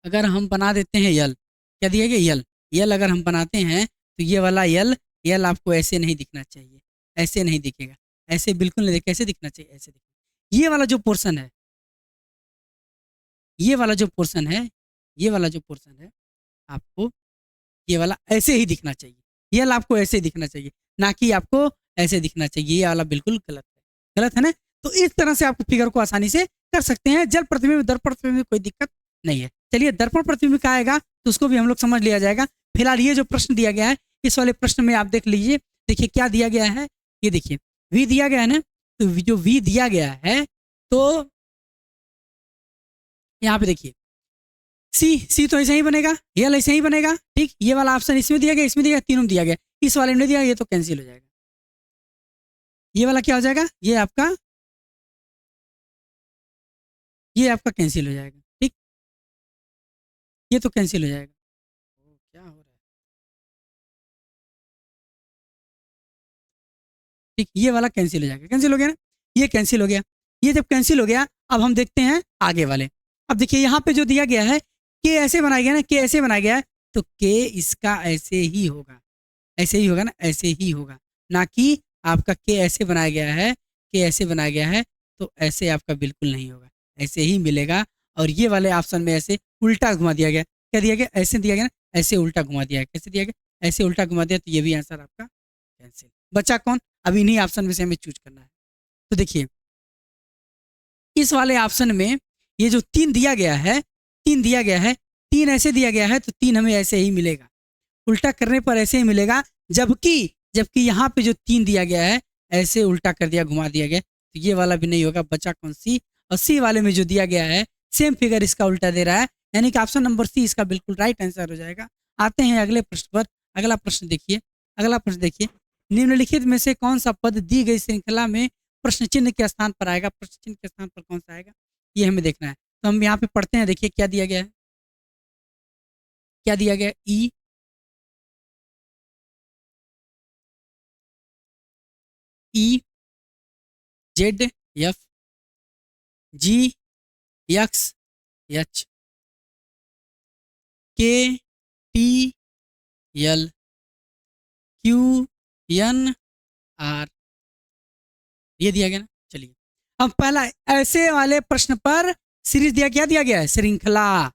अगर हम बना देते हैं यल, क्या दिया गया? यल। यल अगर हम बनाते हैं तो ये वाला यल, यल आपको ऐसे नहीं दिखना चाहिए, ऐसे नहीं दिखेगा, ऐसे बिल्कुल नहीं, कैसे दिखना चाहिए? ऐसे दिखना। ये वाला जो पोर्शन है, ये वाला जो पोर्शन है, ये वाला जो पोर्शन है आपको ये वाला ऐसे ही दिखना चाहिए। ये वाला आपको ऐसे ही दिखना चाहिए, ना कि आपको ऐसे दिखना चाहिए। ये वाला बिल्कुल गलत है, गलत है ना। तो इस तरह से आप फिगर को आसानी से कर सकते हैं। जल प्रतिबिंब दर्पण प्रतिबिंब में कोई दिक्कत नहीं है। चलिए दर्पण प्रतिबिंब का आएगा तो उसको भी हम लोग समझ लिया जाएगा। फिलहाल ये जो प्रश्न दिया गया है इस वाले प्रश्न में आप देख लीजिए। देखिए क्या दिया गया है, ये देखिए वी दिया गया है ना, तो जो वी दिया गया है तो यहाँ पे देखिए सी, सी तो ऐसे ही बनेगा, यल ऐसे ही बनेगा, ठीक। ये वाला ऑप्शन इसमें दिया गया, इसमें दिया गया, तीनों में दिया गया, इस वाले में दिया, ये तो कैंसिल हो जाएगा। ये वाला क्या हो जाएगा? ये आपका कैंसिल हो जाएगा, ठीक। ये तो कैंसिल हो जाएगा। क्या हो रहा है? ठीक, ये वाला कैंसिल हो जाएगा, कैंसिल हो गया ना, ये कैंसिल हो गया। ये जब कैंसिल हो गया अब हम देखते हैं आगे वाले। अब देखिए यहाँ पे जो दिया गया है के ऐसे बनाया गया ना, के ऐसे बनाया गया है, तो के इसका ऐसे ही होगा, ऐसे ही होगा ना, ऐसे ही होगा, ना कि आपका के ऐसे बनाया गया है, के ऐसे बनाया गया है तो ऐसे आपका बिल्कुल नहीं होगा, ऐसे ही मिलेगा। और ये वाले ऑप्शन में ऐसे उल्टा घुमा दिया गया, क्या दिया गया? ऐसे दिया गया ना, ऐसे उल्टा घुमा दिया गया, कैसे दिया गया? ऐसे उल्टा घुमा दिया, तो ये भी आंसर आपका कैंसिल। बचा कौन? अब इन्हीं ऑप्शन में से हमें चूज करना है। तो देखिए इस वाले ऑप्शन में ये जो 3 दिया गया है, 3 दिया गया है, 3 ऐसे दिया गया है तो 3 हमें ऐसे ही मिलेगा, उल्टा करने पर ऐसे ही मिलेगा। जबकि जबकि यहाँ पे जो 3 दिया गया है ऐसे उल्टा कर दिया, घुमा दिया गया, तो ये वाला भी नहीं होगा। बचा कौन? सी। और सी वाले में जो दिया गया है सेम फिगर इसका उल्टा दे रहा है, यानी कि ऑप्शन नंबर सी इसका बिल्कुल राइट आंसर हो जाएगा। आते हैं अगले प्रश्न पर। अगला प्रश्न देखिए, अगला प्रश्न देखिए, निम्नलिखित में से कौन सा पद दी गई श्रृंखला में प्रश्न चिन्ह के स्थान पर आएगा? प्रश्न चिन्ह के स्थान पर कौन सा आएगा ये हमें देखना है। तो हम यहाँ पे पढ़ते हैं, देखिए क्या दिया गया है, क्या दिया गया? E, E, Z, F, G, X, H, K, T, L, Q, N, R, ये दिया गया ना। चलिए अब पहला ऐसे वाले प्रश्न पर सीरीज दिया, क्या दिया गया है? श्रृंखला।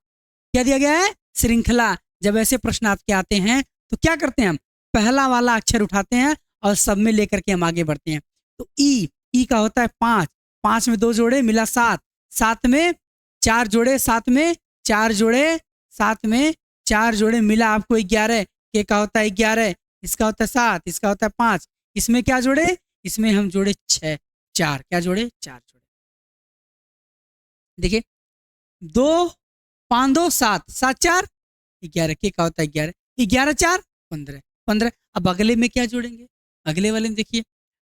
क्या दिया गया है? श्रृंखला। जब ऐसे प्रश्न आपके आते हैं तो क्या करते हैं हम? पहला वाला अक्षर उठाते हैं और सब में लेकर के हम आगे बढ़ते हैं। तो ई, ई का होता है 5, 5 में 2 जोड़े मिला 7, 7 में 4 जोड़े, 7 में 4 जोड़े, 7 में 4 जोड़े मिला आपको 11। के का होता है 11, इसका होता है 7, इसका होता है 5, इसमें क्या जोड़े? इसमें हम जोड़े 6, 4, क्या जोड़े? 4 जोड़े। देखिए 2 5 2 7, 7 4 11, के का होता है 11, 11 4 15, 15। अब अगले में क्या जोड़ेंगे? अगले वाले में देखिए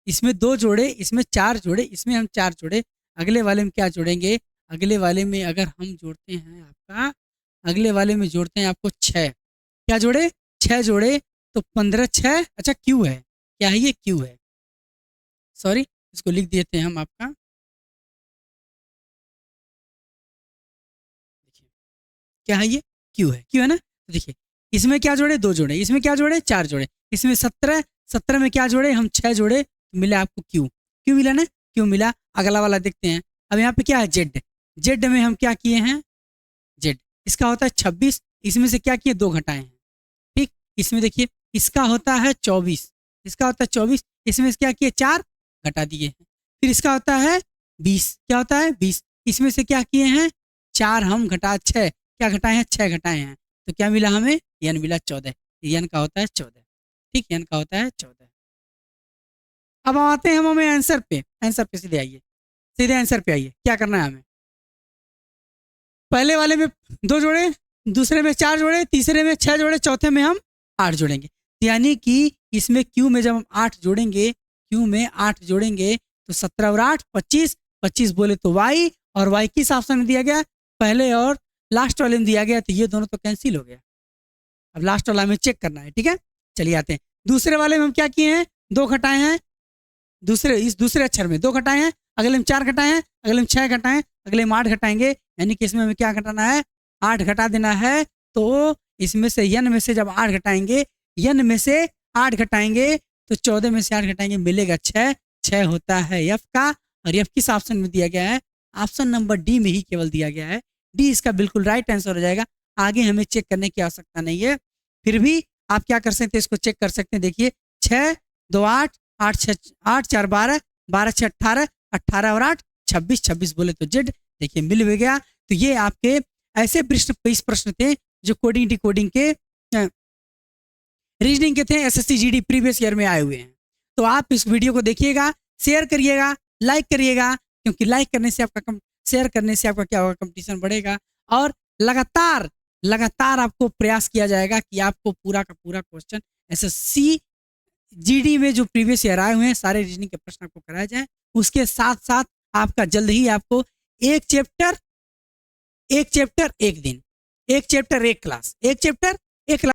इसमें 2 जोड़े, इसमें 4 जोड़े, इसमें हम 4 जोड़े, अगले वाले में क्या जोड़ेंगे? अगले वाले में अगर हम जोड़ते हैं आपका अगले वाले में जोड़ते हैं आपको 6। क्या जोड़े? 6 जोड़े तो 15 6, अच्छा क्यू है, क्या है ये? क्यू है, सॉरी इसको लिख देते हैं हम आपका, देखिए क्या है ये? क्यू है, क्यू है ना। तो देखिए इसमें क्या जोड़े? 2 जोड़े, इसमें क्या जोड़े? 4 जोड़े, इसमें 17, 17 में क्या जोड़े? हम 6 जोड़े, तो मिला आपको क्यू, क्यू मिला ना, क्यू मिला। अगला वाला देखते हैं। अब यहाँ पे क्या है? जेड, जेड में हम क्या किए हैं? जेड इसका होता है 26, इसमें से क्या किए? 2 घटाए हैं, ठीक। इसमें देखिए इसका होता है 24, इसका होता है 24, इसमें से क्या किए? 4 घटा दिए हैं। फिर इसका होता है 20, क्या होता है? 20, इसमें से क्या किए हैं? 4 हम घटा 6, क्या घटाए हैं? 6 घटाए हैं, तो क्या मिला हमें? यन मिला 14, यन का होता है 14, ठीक, यन का होता है 14। अब हम आते हैं हमें आंसर पे, आंसर पे सीधे आइए, सीधे आंसर पे आइए। क्या करना है हमें? पहले वाले में 2 जोड़े, दूसरे में 4 जोड़े, तीसरे में 6 जोड़े, चौथे में हम 8 जोड़ेंगे। यानी कि इसमें क्यू में जब हम 8 जोड़ेंगे, क्यू में 8 जोड़ेंगे तो 17 और 8 25, 25 बोले तो वाई, और वाई किस ऑप्शन में दिया गया? पहले और लास्ट वाले में दिया गया, तो ये दोनों तो कैंसिल हो गया। अब लास्ट वाला हमें चेक करना है, ठीक है। चलिए आते हैं दूसरे वाले में, हम क्या किए हैं? 2 घटाए हैं, दूसरे इस दूसरे अक्षर में 2 घटाए हैं, अगले में 4 घटाए हैं, अगले में 6 घटाए हैं, अगले में 8 घटाएंगे, यानी कि इसमें हमें क्या घटाना है? 8 घटा देना है। तो इसमें से यन में से जब 8 घटाएंगे, यन में से 8 घटाएंगे तो 14 में से 8 घटाएंगे, मिलेगा 6, 6 होता है एफ का। और एफ किस ऑप्शन में दिया गया है? ऑप्शन नंबर डी में ही केवल दिया गया है, डी इसका बिल्कुल राइट आंसर हो जाएगा। आगे हमें चेक करने की आवश्यकता नहीं है। फिर भी आप क्या कर सकते हैं? इसको चेक कर सकते हैं। देखिए 6 2 8, 8 6 8 4 12, 12 6 18, 18 और 8 26, 26 बोले तो जेड, देखिए मिल भी गया। तो ये आपके ऐसे प्रश्न 20 प्रश्न थे जो कोडिंग डिकोडिंग के रीजनिंग के थे, एसएससी जीडी प्रीवियस ईयर में आए हुए हैं। तो आप इस वीडियो को देखिएगा, शेयर करिएगा, लाइक करिएगा, क्योंकि लाइक करने से आपका शेयर करने से आपका क्या होगा? कंपटीशन बढ़ेगा, और लगातार लगातार आपको प्रयास किया जाएगा कि आपको पूरा का पूरा क्वेश्चन एसएससी जीडी में जो प्रीवियस ईयर आए हुए हैं सारे रीजनिंग के प्रश्न आपको कराए जाए। उसके साथ साथ आपका जल्द ही आपको एक चैप्टर एक दिन, एक चैप्टर एक क्लास, एक चैप्टर एक क्लास